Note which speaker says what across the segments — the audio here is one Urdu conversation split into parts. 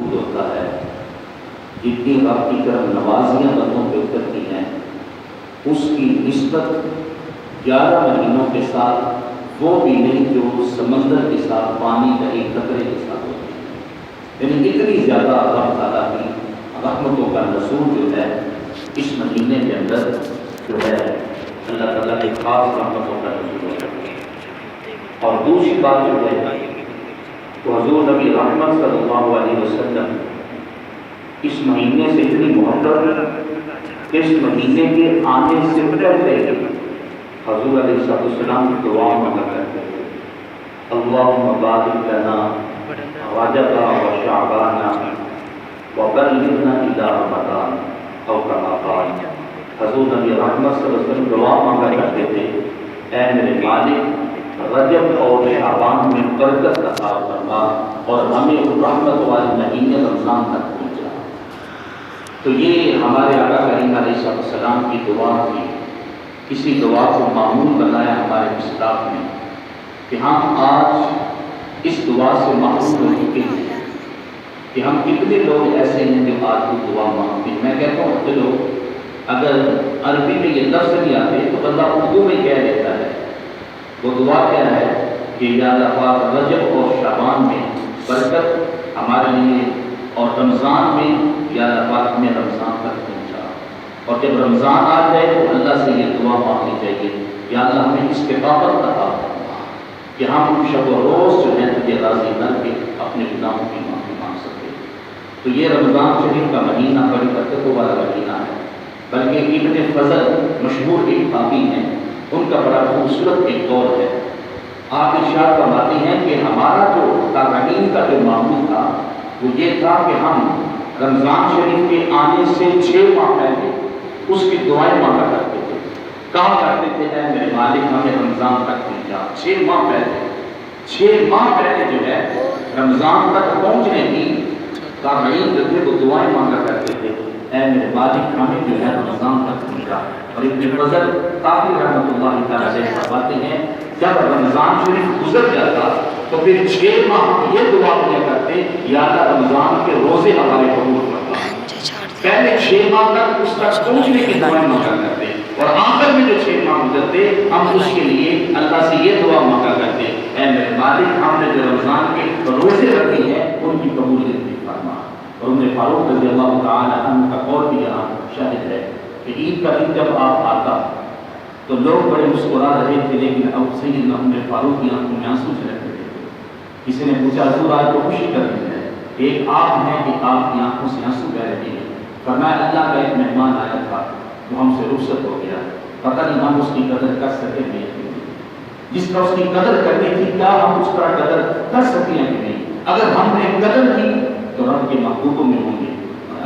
Speaker 1: موجود ہوتا ہے، جتنی رب کی طرف نوازیاں بندوں پہ اترتی ہیں اس کی نسبت 11 مہینوں کے ساتھ وہ بھی نہیں جو سمندر کے ساتھ پانی کا ایک قطرے کے ساتھ ہوتی ہے۔ یعنی اتنی زیادہ اللہ تعالیٰ کی رحمتوں کا نزول جو ہے اس مہینے کے اندر جو ہے اللہ تعالیٰ کی خاص رحمتوں کا نزول ہوتا ہے۔ اور دوسری بات جو ہے تو حضور نبی رحمت صلی اللہ علیہ وسلم اس مہینے سے اتنی محبت کہ اس مہینے کے آنے سے پہلے حضور علیہ السلام کی دعا مانگا کرتے تھے، اللہم بارک لنا رجب و شعبان وبلغنا الی رمضان او کما قال۔ حضور نبی رحمت صلی اللہ علیہ وسلم دعا مانگا کرتے تھے، اے میرے مالک رجب اور شعبان میں برکت عطا فرما اور ہمیں رحمت والے مہینے رمضان تک پہنچا۔ تو یہ ہمارے آقا کریم علیہ السلام کی دعا تھی۔ کسی دعا کو معمول بنایا ہمارے اسلاف نے کہ ہم آج اس دعا سے محروم ہو چکے ہیں کہ ہم کتنے لوگ ایسے ہیں جو آج کی دعا مانگتے ہیں۔ میں کہتا ہوں چلو اگر عربی میں یہ لفظ نہیں آتے تو بندہ اردو میں کہہ دیتا ہے۔ وہ دعا کیا ہے کہ یا اللہ پاک رجب اور شعبان میں برکت ہمارے لیے اور رمضان میں یا اللہ پاک ہمیں رمضان تک پہنچا، اور جب رمضان آ جائے تو اللہ سے یہ دعا مانگنی چاہیے، یا اللہ ہمیں استقامت عطا فرما کہ ہم شب و روز جو ہے تجھے راضی کر کے اپنے گناہوں کی معافی مانگ سکے۔ تو یہ رمضان شریف کا مہینہ بڑی برکتوں والا مہینہ ہے، بلکہ ابن فضل مشہور ایک تابعی ہیں، ان کا بڑا خوبصورت ایک دور ہے۔ آپ ارشاد فرماتے ہیں کہ ہمارا جو تابعین کا جو معمول تھا وہ یہ تھا کہ ہم رمضان شریف کے آنے سے 6 ماہ پہلے اس کی دعائیں مانگا کرتے تھے۔ کہا کرتے تھے اے میرے مالک ہمیں رمضان تک پہنچا۔ 6 ماہ پہلے جو ہے رمضان تک پہنچنے کی تابعین جو تھے وہ دعائیں مانگا کرتے تھے، اے میرے مالک ہمیں جو ہے رمضان تک پہنچا۔ اور ابن فضل کافی رحمۃ اللہ تعالیٰ علیہ فرماتے ہیں جب رمضان شریف گزر جاتا تو پھر 6 ماہ یہ دعا کیا کرتے، یا اللہ رمضان کے روزے ہمارے قبول فرما۔ پہلے 6 ماہ تک اس تک پہنچنے کی دعائیں مانگا کرتے، اور آخر میں جو 6 ماہ گزرتے ہم اس کے لیے اللہ سے یہ دعا مانگا کرتے، اے میرے مالک ہم نے جو رمضان کے روزے رکھے ہیں ان کی قبولیت فرما۔ اور عمر فاروق رضی اللہ تعالی عنہ کا قول بھی یہاں شاہد ہے کہ عید کا دن جب آپ آتا تو لوگ بڑے مسکرا رہے تھے، لیکن اب سیدنا عمر فاروق کی آنکھوں میں آنسو چلے رہے تھے۔ کسی نے پوچھا حضور آج تو خوشی کر رہی ہے، ایک آپ ہیں کہ آپ کی آنکھوں سے آنسو بہ رہے ہیں۔ فرمایا اللہ کا ایک مہمان آیا تھا وہ ہم سے رخصت ہو گیا، پتہ نہیں ہم اس کی قدر کر سکے نہیں، جس کا اس کی قدر کرنی تھی کیا ہم اس کا قدر کر سکیں کہ نہیں؟ اگر ہم نے قدر کی تو رب کے محبوبوں میں ہوں گے،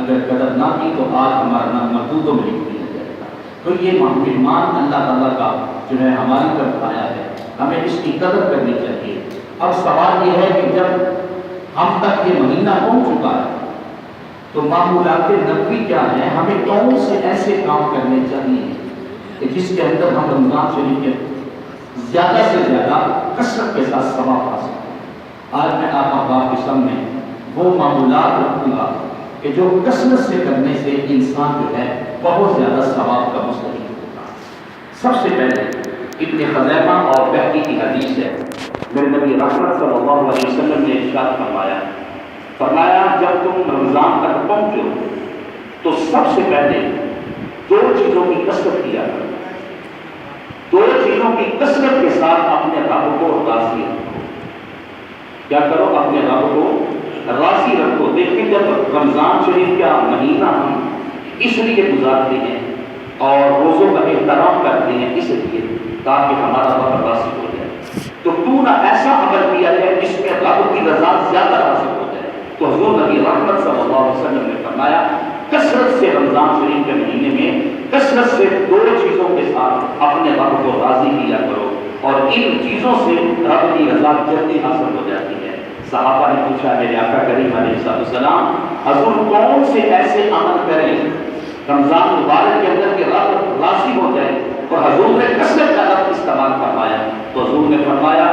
Speaker 1: اگر قدر نہ کی تو آج ہمارا نام محبوبوں میں لکھ دیا جائے گا۔ تو یہ مہمان اللہ تعالیٰ کا جو ہے ہماری طرف آیا ہے، ہمیں اس کی قدر کرنی چاہیے۔ اب سوال یہ ہے کہ جب ہم تک یہ مہینہ پہنچ چکا ہے تو معمولات نبوی کیا ہیں، ہمیں کون سے ایسے کام کرنے چاہیے کہ جس کے اندر ہم رمضان شریف کے زیادہ سے زیادہ کثرت کے ساتھ ثواب حاصل کریں۔ آج میں آپ احباب کے سامنے وہ معمولات رکھوں گا کہ جو کثرت سے کرنے سے انسان جو ہے بہت زیادہ ثواب کا مستحق ہوگا۔ سب سے پہلے ابن خزیمہ اور بہقی کی حدیث ہے، میرے نبی رحمت صلی اللہ علیہ وسلم نے ارشاد فرمایا جب تم رمضان تک پہنچو تو سب سے پہلے 2 چیزوں کی کثرت کیا کرو، 2 چیزوں کی کثرت کے ساتھ اپنے رب کو راضی رکھو۔ کیا کرو؟ اپنے رب کو راضی رکھو۔ دیکھیں جب رمضان شریف کا مہینہ ہم اس لیے گزارتے ہیں اور روزوں کا احترام کرتے ہیں اس لیے تاکہ ہمارا رب راضی ہو جائے، تو کیوں نہ ایسا عمل کیا جائے جس میں رب کی رضا زیادہ حاصل ہو جائے۔ تو حضور نبی رحمت صلی اللہ علیہ وسلم نے فرمایا کثرت سے رمضان شریف کے مہینے میں کثرت سے 2 چیزوں کے ساتھ اپنے رب کو راضی کیا کرو، اور ان چیزوں سے رب کی رضا جلدی حاصل ہو جاتی ہے۔ صحابہ نے پوچھا میرے آقا کریم علیہ السلام حضور کون سے ایسے عمل کریں رمضان مبارک کے اندر کہ رب راضی ہو جائے؟ اور حضور نے کثرت کا لفظ استعمال فرمایا، تو حضور نے فرمایا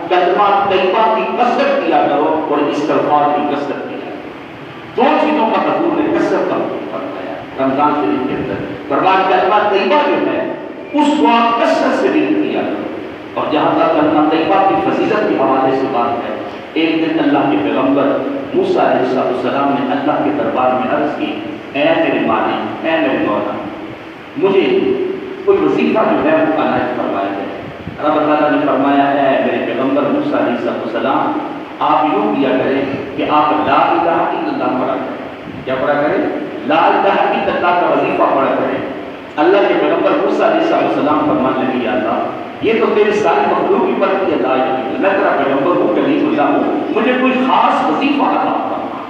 Speaker 1: کلمہ طیبہ کی کثرت کیا کرو اور استغفار کی کثرت کیا کرو۔ رمضان شریف کے اندر فرمایا کلمہ طیبہ جو ہے اس کو آپ کثرت سے ذکر کیا کرو. اور جہاں تک کلمہ طیبہ کی فضیلت کے حوالے سے بات ہے، ایک دن اللہ کے پیغمبر موسیٰ علیہ السلام نے اللہ کے دربار میں عرض کی، اے میرے مالک، اے میرے مولا، مجھے کوئی وظیفہ جو ہے وہ عنایت فرمایا جائے. رب تعالیٰ نے فرمایا، اے میرے پیغمبر موسیٰ علیہ السلام، آپ یوں کیا کریں کہ آپ لا الہ الا اللہ پڑھا کریں. کیا پڑھا کریں؟ لا الہ الا اللہ کا وظیفہ پڑھا کریں. اللہ کے پیغمبر موسیٰ علیہ السلام فرمانے لگے، یا اللہ، یہ تو تیری ساری مخلوق کی پڑھتی ہے لا الہ الا اللہ، میں تیرا پیغمبر ہوں، کلیم اللہ ہوں، مجھے کوئی خاص وظیفہ عطا فرما.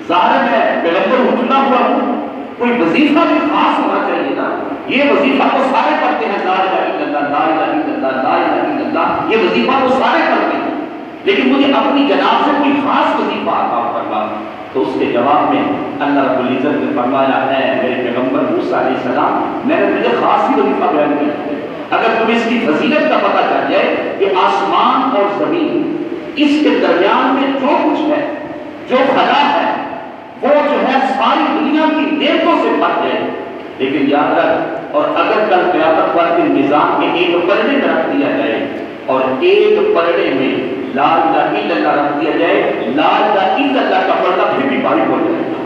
Speaker 1: ظاہر میں پیغمبر ہوں، چنا ہوا ہوں، کوئی وظیفہ بھی خاص ہونا چاہیے نا. یہ وظیفہ تو سارے پڑھتے ہیں، لا الہ الا اللہ، لا الہ الا اللہ، لا الہ الا اللہ، یہ وظیفہ تو سارے پڑھتے ہیں، لیکن مجھے اپنی جناب سے کوئی خاص وظیفہ عطا فرما. تو اس کے جواب میں اللہ رب العزت نے فرمایا، ہے میرے پیغمبر موسیٰ علیہ السلام، میں نے تجھے خاص ہی وظیفہ بیان کیا ہے. اگر تمہیں اس کی فضیلت کا پتہ چل جائے کہ آسمان اور زمین، اس کے درمیان میں جو کچھ ہے، جو خلا ہے، وہ جو ہے ساری دنیا کی نعمتوں سے بھر جائے، لیکن یاد رکھ، اور اگر کل قیامت والے دن میزان کے ایک پلڑے میں رکھ دیا جائے اور ایک پلڑے میں لا الہ الا اللہ رکھ دیا جائے، لا الہ الا اللہ کا پردہ پھر بھی بھاری ہو جائے گا.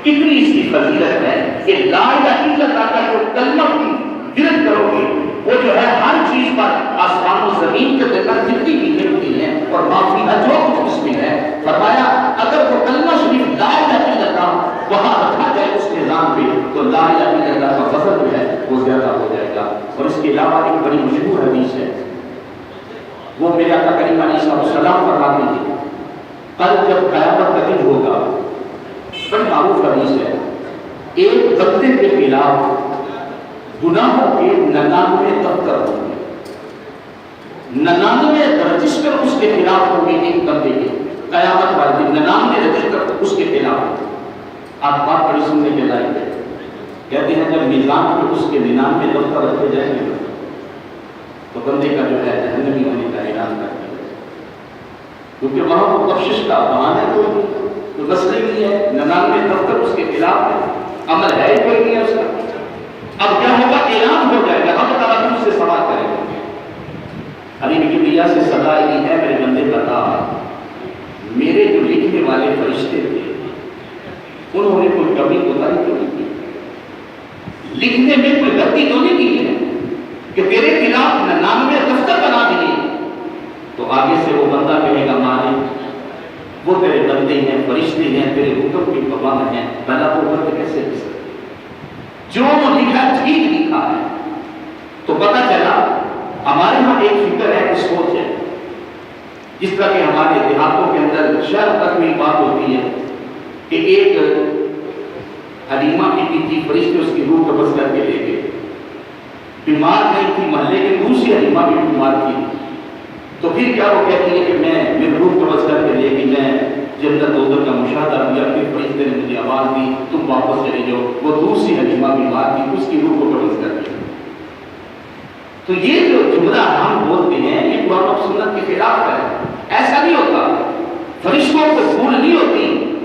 Speaker 1: اتنی اس کی فضیلت ہے کہ لا الہ الا اللہ کا جو کلمہ کی ورد کرو گے، وہ جو ہے ہر چیز پر، آسمان و زمین کے درمیان جتنی بھی نعمتیں ہیں اور معافی ہے جو کچھ اس میں ہے، فرمایا اگر وہ کلمہ شریف لا الہ الا اللہ وہاں رکھا جائے اس نظام پہ، تو لا الہ الا اللہ کا فضل جو ہے وہ زیادہ ہو جائے گا. اور اس کے علاوہ ایک بڑی مشہور حدیث ہے، وہ میرے آقا کریم علیہ السلام فرماتے ہیں، کل جب قیامت کا دن ہوگا، بڑی معروف حدیث ہے، ایک بندے کے خلاف گناہوں کے 99 دفتر ہوں گے، 99 رجسٹر اس کے خلاف ہوں گے. ایک بندے کے قیامت والے دن 99 رجسٹر اس کے خلاف ہوں گے. آپ بات بڑی سننے کے لائق ہے. کہتے ہیں جب میزان پہ اس کے 99 دفتر رکھے جائیں گے تو بندے کا جو ہے جہنمی ہونے کا اعلان کر دیا جائے، کیونکہ وہاں کو بخشش کا بہانہ کوئی نہیں، تو مسئلہ ہی نہیں ہے، 99 دفتر اس کے خلاف ہے، عمل ہے ہی کوئی نہیں ہے اس کا. اب کیا ہوگا؟ اعلان ہو جائے گا، ہم تعالیٰ اس سے سوال کریں گے. علی کی بیا سے صدا آئی ہے، میرے بندے بتا، میرے جو لکھنے والے فرشتے تھے انہوں نے کوئی کمی کوتاہی تو نہیں کی، لکھنے میں کوئی غلطی تو نہیں کی ہے کہ تیرے خلاف 99 دفتر بنا دیے. تو آگے سے وہ بندہ کہے گا، مالک وہ تیرے بندے ہیں، فرشتے ہیں، تیرے حکم کی پابند ہیں، بھلا وہ غلط کیسے ہو سکتے؟ جو لکھا ٹھیک لکھا ہے. تو پتہ چلا ہمارے یہاں ایک فکر ہے، ایک سوچ ہے، جس طرح کہ ہمارے دیہاتوں کے اندر شہر تک میں بات ہوتی ہے کہ ایک حلیمہ کی تھی، فرشتے اس کی روح قبض کر کے لے گئے. بیمار نہیں تھی محلے کے، دوسری حلیمہ بھی بیمار تھی. تو پھر کیا وہ کہتی ہے کہ میں روح قبض کر کے لے گئی، میں جنت دوزخ کا مشاہدہ کیا، پھر فرشتے نے مجھے آواز دی تم واپس چلے جاؤ. وہ دوسری حلیمہ بیمار تھی، اس کی روح کو قبض کر کے. تو یہ جو جملہ ہم بولتے ہیں یہ قرآن و سنت کے خلاف ہے. ایسا نہیں ہوتا، فرشتوں کو بھول نہیں ہوتی.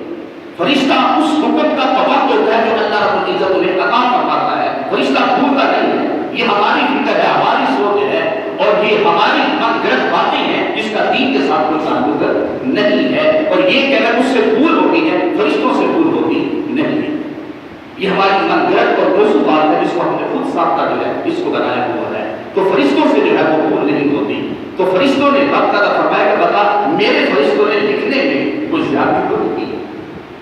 Speaker 1: فرشتہ اس حکم کا پابند ہوتا ہے جو اللہ رب العزت انہیں عطا فرماتا ہے، فرشتہ بھولتا نہیں ہے. یہ ہماری فکر ہے، ہماری سوچ ہے، اور یہ ہماری من گھڑت باتیں ہیں جس کا دین کے ساتھ کوئی تعلق نہیں ہے. اور یہ کہنا مجھ سے بھول ہوتی ہے، فرشتوں سے بھول ہوتی نہیں ہے. یہ ہماری من گھڑت اور موضوع بات ہے جس کو ہم نے خود ساختہ جو ہے اس کو بنایا ہوا ہے. تو فرشتوں سے جو ہے وہ بھول نہیں ہوتی. تو فرشتوں نے وقت کا فرمایا کہ بتا میرے فرشتوں نے لکھنے میں کوئی زیادتی تو نہیں کی.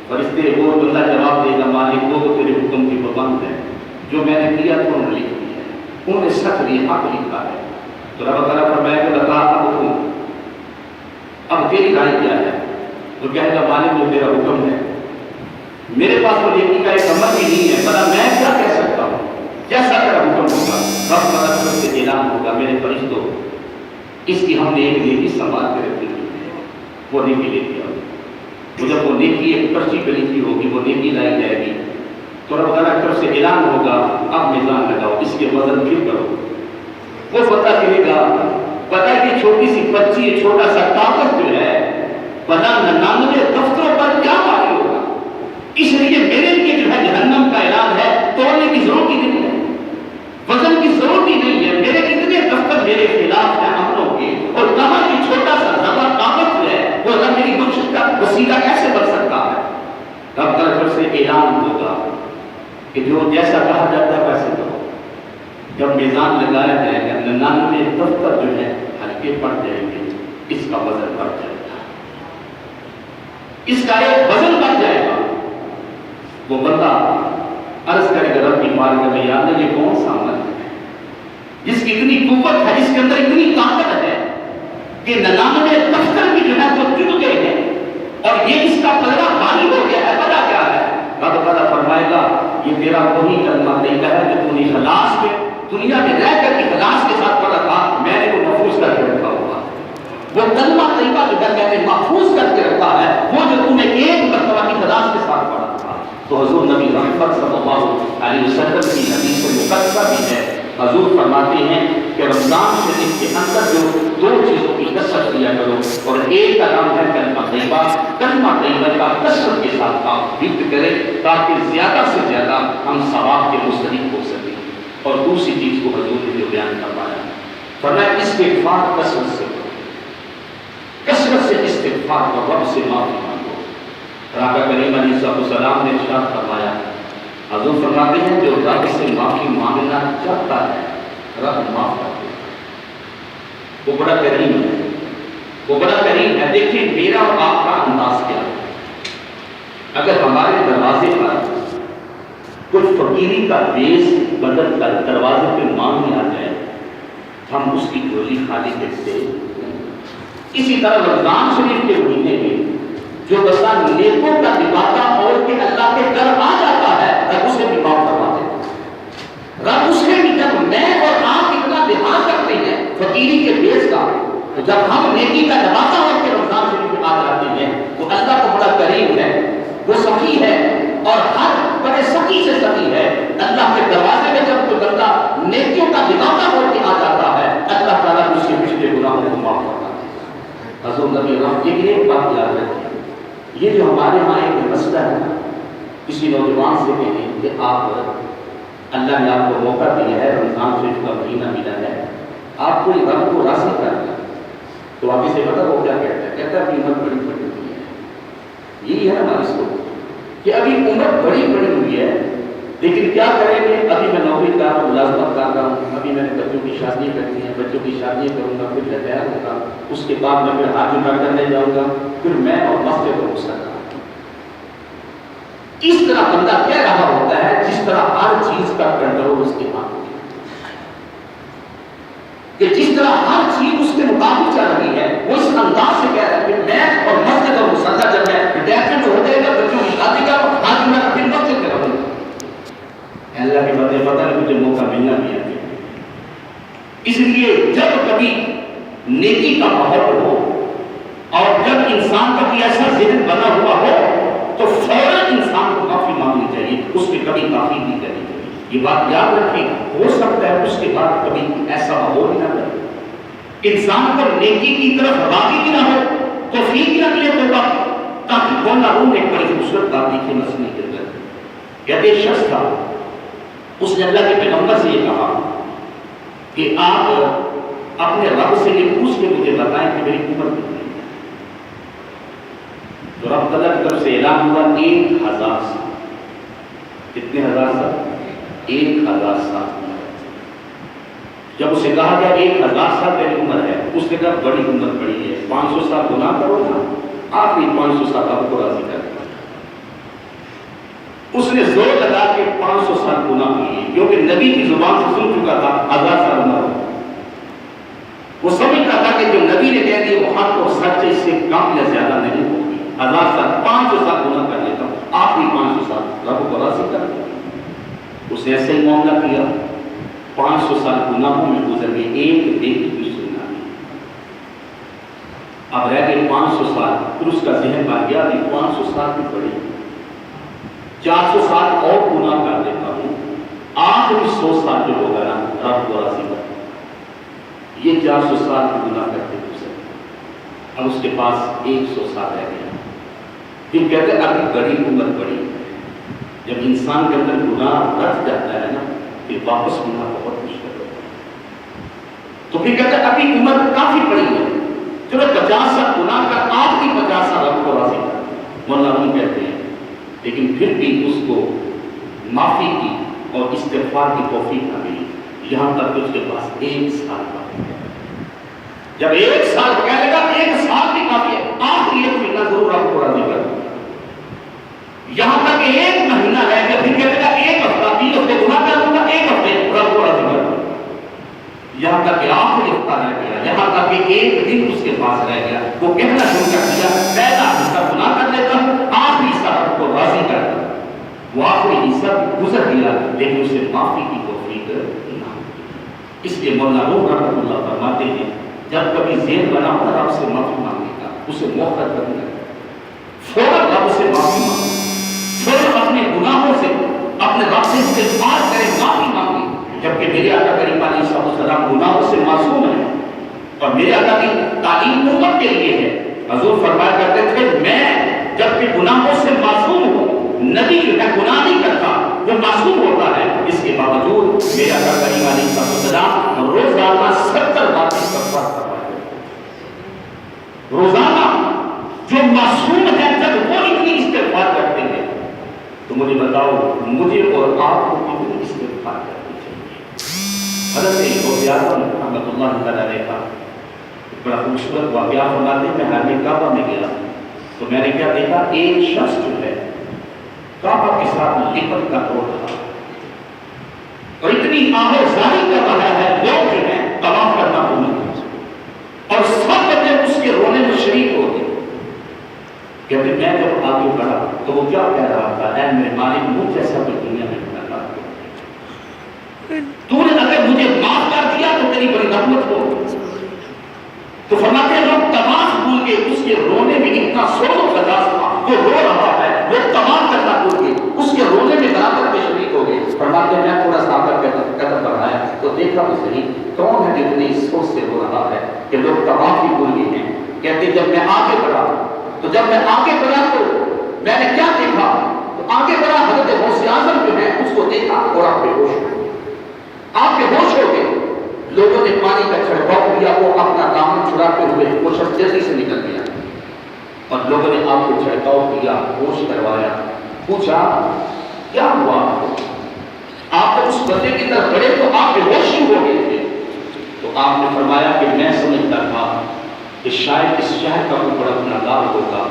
Speaker 1: فرشتے وہ اللہ جواب دے گا، مالک وہ تو تیرے حکم کی پابند ہے، جو میں نے کیا تو انہوں نے لکھ دیا ہے، انہوں نے سچ لکھا حق لکھا ہے. تو رب تعالیٰ فرمایا کہ بتا اب تیری رائے کیا ہے؟ تو کہے گا مالک وہ تیرا حکم ہے، میرے پاس تو لکھنے کا ایک عمل ہی نہیں ہے، بتا میں کیا کہہ سکتا ہوں؟ جیسا تیرا حکم ہوگا رب تعالیٰ سے اعلان ہوگا، میرے فرشتوں اس کی ہم نے ایک نیکی سنبھال کے رکھی ہے، وہ نیکی لے کے آؤ. تو جب وہ نیکی ایک پرچی پہ لکھی ہوگی، وہ نیکی لائی جائے گی، تو رب تعالیٰ کی طرف سے اعلان ہوگا اب میزان لگاؤ، اس کے وزن پھر کرو. وہ پتہ چلے گا، پتہ کہ چھوٹی سی پرچی، چھوٹا سا کاغذ جو ہے بنا 99 دفتروں پر کیا باقی ہوگا. اس لیے میرے لیے جو ہے جہنم کا اعلان ہے، وسیلہ کیسے بن سکتا ہے؟ رب کی طرف سے اعلان ہوگا کہ جو جیسا کہا جاتا ہے ویسے کرو. جب میزان لگایا جائے گا 99 دفتر جو ہے ہلکے پڑ جائیں گے، اس کا وزن بڑھ جائے گا، اس کا ایک وزن بڑھ جائے گا. وہ بندہ عرض کرے گا رب کی بارگاہ میں، یا اللہ یہ کون سا عمل ہے جس کی اتنی قوت ہے، جس کے اندر اتنی طاقت ہے کہ 99 دفتر بھی جو ہے وہ ٹوٹ گئے ہیں اور یہ اس کا پلڑا بھاری ہو گیا ہے، پتہ کیا ہے؟ رب تعالیٰ فرمائے گا یہ تیرا وہی کلمہ طیبہ ہے جو تو نے اخلاص میں دنیا میں رہ کر اخلاص کے ساتھ پڑھا تھا، میں نے وہ محفوظ کر کے رکھا ہوا. وہ کلمہ طیبہ جو ہے میں نے محفوظ کر کے رکھا ہے، وہ جو تم نے ایک مرتبہ اخلاص کے ساتھ پڑھا تھا. تو حضور نبی رحمت صلی اللہ علیہ وسلم کی حدیث مقدسہ بھی ہے. حضور فرماتے ہیں کہ رمضان شریف کے اندر جو 2 چیزوں کی کثرت کیا کرو، اور ایک کا نام ہے کلمہ طیبہ. کلمہ طیبہ کا کثرت کے ساتھ آپ ذکر کریں تاکہ زیادہ سے زیادہ ہم ثواب کے مستحق ہو سکیں. اور دوسری چیز کو حضور نے جو بیان کروایا فرمایا استغفار کثرت سے کرو، کثرت سے استغفار کرو، رب سے معافی مانگو. آقا کریم علیہ السلام نے ارشاد فرمایا، حضور فرماتے ہیں جو رب سے معافی مانگنا چاہتا ہے رب معاف کر دے. وہ بڑا کریم ہے، وہ بڑا کریم ہے. دیکھیں میرا اور آپ کا انداز کیا ہے. اگر ہمارے دروازے پر کچھ فقیری کا بیس بدل کر دروازے پہ مانگنے آ جائے ہم اس کی جھولی خالی دیکھتے. اسی طرح رمضان شریف کے مہینے میں جو بسا نیکوں کا دباتا اور کہ اللہ کے در آ جاتا ہے رب اسے بھی معاف کروا دیتا. رب اس کے بھی جب میں اور آپ اتنا لحاظ کرتے ہیں فقیری کے بیس کا، تو جب ہم نیکی کا دباتا ہو کے رمضان شریف میں آ جاتے ہیں وہ اللہ کو بڑا کریم ہے، وہ سخی ہے اور ہر بڑے سخی سے سخی ہے. اللہ کے دروازے میں جب کوئی بندہ نیکیوں کا دباتا ہو کے آ جاتا ہے اللہ تعالیٰ اس کے پچھلے گناہوں کو معاف کرتا ہے. حضور نبی رحمت یہ ایک بات یاد رکھیں، یہ جو ہمارے ہاں ایک مسئلہ ہے نا، کسی نوجوان سے کہیں کہ آپ اللہ نے آپ کو موقع دیا ہے، رمضان شریف کا مہینہ ملا ہے، آپ کو رب کو راضی کرنا، تو آپ اسے پتہ وہ کیا کہتا ہے؟ کہتا ہے ابھی عمر بڑی بڑی ہوئی ہے. یہی ہے ہماری سوچ کہ ابھی عمر بڑی بڑی ہوئی ہے لیکن کیا کریں گے، ابھی میں نوکری کر رہا ہوں، ملازمت کر رہا ہوں، ابھی میں نے بچوں کی شادی کرنی ہے، بچوں کی شادی کروں گا، پھر تیار ہوگا، اس کے بعد میں پھر ہاتھ جمع کرنے جاؤں گا، پھر میں اور مسجد کو غصہ کروں. اس طرح بندہ کہہ رہا ہوتا ہے جس طرح ہر چیز کا کنٹرول اس کے ہاتھ میں، کہ جس طرح ہر چیز اس کے مطابق چل رہی ہے وہ اس انداز سے کہہ رہا ہے کہ میں اور مسجد اور مصلی جب میں ریٹائرمنٹ ہو جائے گا بچوں کی شادی کروں، ہاتھ جمع کر پھر مسجد میں رہوں. اللہ کے بندے پتہ نہیں مجھے موقع ملنا بھی ہے. اس لیے جب کبھی نیکی کا ماحول ہو اور جب انسان کا کوئی ایسا ذہن بنا ہوا ہو تو فوراً انسان کو معافی مانگنی چاہیے، اس پہ کبھی معافی نہیں کرنی چاہیے. یہ بات یاد رکھیں، ہو سکتا ہے اس کے بعد کبھی ایسا ماحول ہی نہ کرے، انسان پر نیکی کی طرف راغب بھی نہ ہو تو فیق رکھ لے توبہ، تاکہ وہ نہ ہو. ایک بڑی خوبصورت بات دیکھیے مسئلے کے اندر کہتے ایک شخص تھا، اس نے اللہ کے پیغمبر سے یہ کہا کہ آپ اپنے رب سے یہ پوچھ کے مجھے بتائیں کہ میری عمر کتنی ہے. تو رب تعالیٰ کی طرف سے اعلان ہوا 1000 سال. کتنے ہزار سال؟ 1000 سال. جب اسے کہا گیا 1000 سال تیری عمر ہے، اس نے کہا بڑی عمر بڑی ہے، 500 سال گناہ کرو نا، آخری 500 سال آپ کو راضی کر. اس نے زور لگا کے 500 سال گناہ کیے کیونکہ نبی کی زبان سے سن چکا تھا 1000 سال عمر. وہ سمجھتا تھا کہ جو نبی نے کہہ دی وہ حق اور سچ، اس سے کم یا زیادہ نہیں ہوگی. 1000 سال 500 سال گناہ کر لیتا ہوں، آخری 500 سال رب کو راضی کر دیا. اس نے ایسے ہی معاملہ کیا، 500 سال گناہوں میں گزر گئے، ایک نیکی بھی سننا نہیں. اب رہ گئے 500 سال. پھر اس کا ذہن بن گیا کہ 500 سال بھی بڑے، 400 سال اور گناہ کر دیتا ہوں، آخری 100 سال جو ہوگا نا رب کو راضی کر. یہ 400 سال کی گناہ کرتے گزر. اب اس کے پاس 100 سال رہ گیا. پھر کہتے ہیں ابھی بڑی عمر بڑی. جب انسان کے اندر گناہ رکھ جاتا ہے نا پھر واپس گناہ بہت مشکل ہوتا ہے. تو پھر کہتے ہیں ابھی عمر کافی بڑی ہے، چلو 50 سال گناہ کر، آخری 50 سال رب کو راضی کر. مولانا روم کہتے ہیں، لیکن پھر بھی اس کو معافی کی اور استغفار کی توفیق نہ ملی، یہاں تک کہ اس کے پاس 1 سال کا جب 1 سال کہنے لگا 1 سال بھی کافی ہے، آخری 1 مہینہ ضرور آپ کو راضی کر، یہاں تک کہ 1 مہینہ رہ گیا، پھر کہنے لگا 1 ہفتہ 3 ہفتے گناہ کر دوں گا، 1 ہفتے رب کو راضی کر، یہاں تک کہ آخری ہفتہ رہ گیا، یہاں تک کہ 1 دن اس کے پاس رہ گیا، وہ کہنا شروع کر دیا پہلا حصہ گناہ کر لیتا ہوں، آخری حصہ رب کو راضی کر، وہ آخری حصہ گزر گیا لیکن اسے معافی کی توفیق نہ ہوئی۔ اس لیے مولانا روم رحمۃ اللہ فرماتے ہیں جب کبھی ذہن بنا کر آپ سے معافی مانگے گا، اسے موقع کرنا فوراً رب سے معافی مانگے، فوراً اپنے گناہوں سے اپنے رب سے استغفار کرے، معافی مانگے، جبکہ میرے آقا کریم علیہ السلام گناہوں سے معصوم ہیں اور میرے آقا کی تعلیم امت کے لیے ہے۔ حضور فرمایا کرتے تھے میں جبکہ گناہوں سے معصوم ہوں، نبی جو ہے گناہ نہیں کرتا، وہ معصوم ہوتا ہے، اس کے باوجود میرے آقا کریم علیہ السلام روزانہ 70 بار استغفار کرتے ہیں۔ روزانہ جو معصوم ہے جب وہ اتنی استغفار کرتے ہیں تو مجھے بتاؤ مجھے اور آپ کو کتنی استغفار کرنی چاہیے۔ حضرت غوث اعظم رحمۃ اللہ علیہ کا بڑا خوبصورت واقعہ فرماتے ہیں، میں حرم کعبہ میں گیا تو میں نے کیا دیکھا، ایک شخص جو ہے کعبہ کے ساتھ لپٹ کر رو رہا اور اتنی آہوازاری کر رہا ہے، لوگ جو ہیں طواف کرنا بھول گئے اور سب بندے اس کے رونے میں شریک ہو گئے۔ کہتے میں جب آگے بڑھا تو وہ کیا کہہ رہا تھا، اے میرے مالک مجھ جیسا کوئی دنیا میں نہ تو نے اگر مجھے معاف کر دیا تو تیری بڑی رحمت ہو۔ تو فرماتے ہیں لوگ طواف بھول کے اس کے رونے میں اتنا سوز و سجاز تھا، وہ رو رہا ہے، وہ طواف کرنا بھول کے اس کے رونے میں برابر میں شریک ہو گئے۔ فرماتے ہیں میں تھوڑا سا آگر قدم بڑھایا تو دیکھا تو صحیح کون ہے جو اتنی سوچ سے رو رہا ہے کہ لوگ طواف ہی بھول گئے ہیں۔ کہتے جب میں آگے بڑھا تو میں نے کیا دیکھا، تو آگے بڑھا حضرت غوث اعظم جو ہے اس کو دیکھا اور آپ بے ہوش ہو گئے، آپ بے ہوش ہو گئے۔ لوگوں نے پانی کا چھڑکاؤ کیا، وہ اپنا دامن چھڑاتے ہوئے وہ شخص جلدی سے نکل گیا اور لوگوں نے آپ کو چھڑکاؤ کیا، ہوش کروایا، پوچھا کیا ہوا آپ جب اس بندے کی طرف بڑھے تو آپ بے ہوش ہی ہو گئے تھے۔ تو آپ نے فرمایا کہ میں سمجھتا تھا کہ شاید اس شہر کا کوئی بڑا گناہگار ہوگا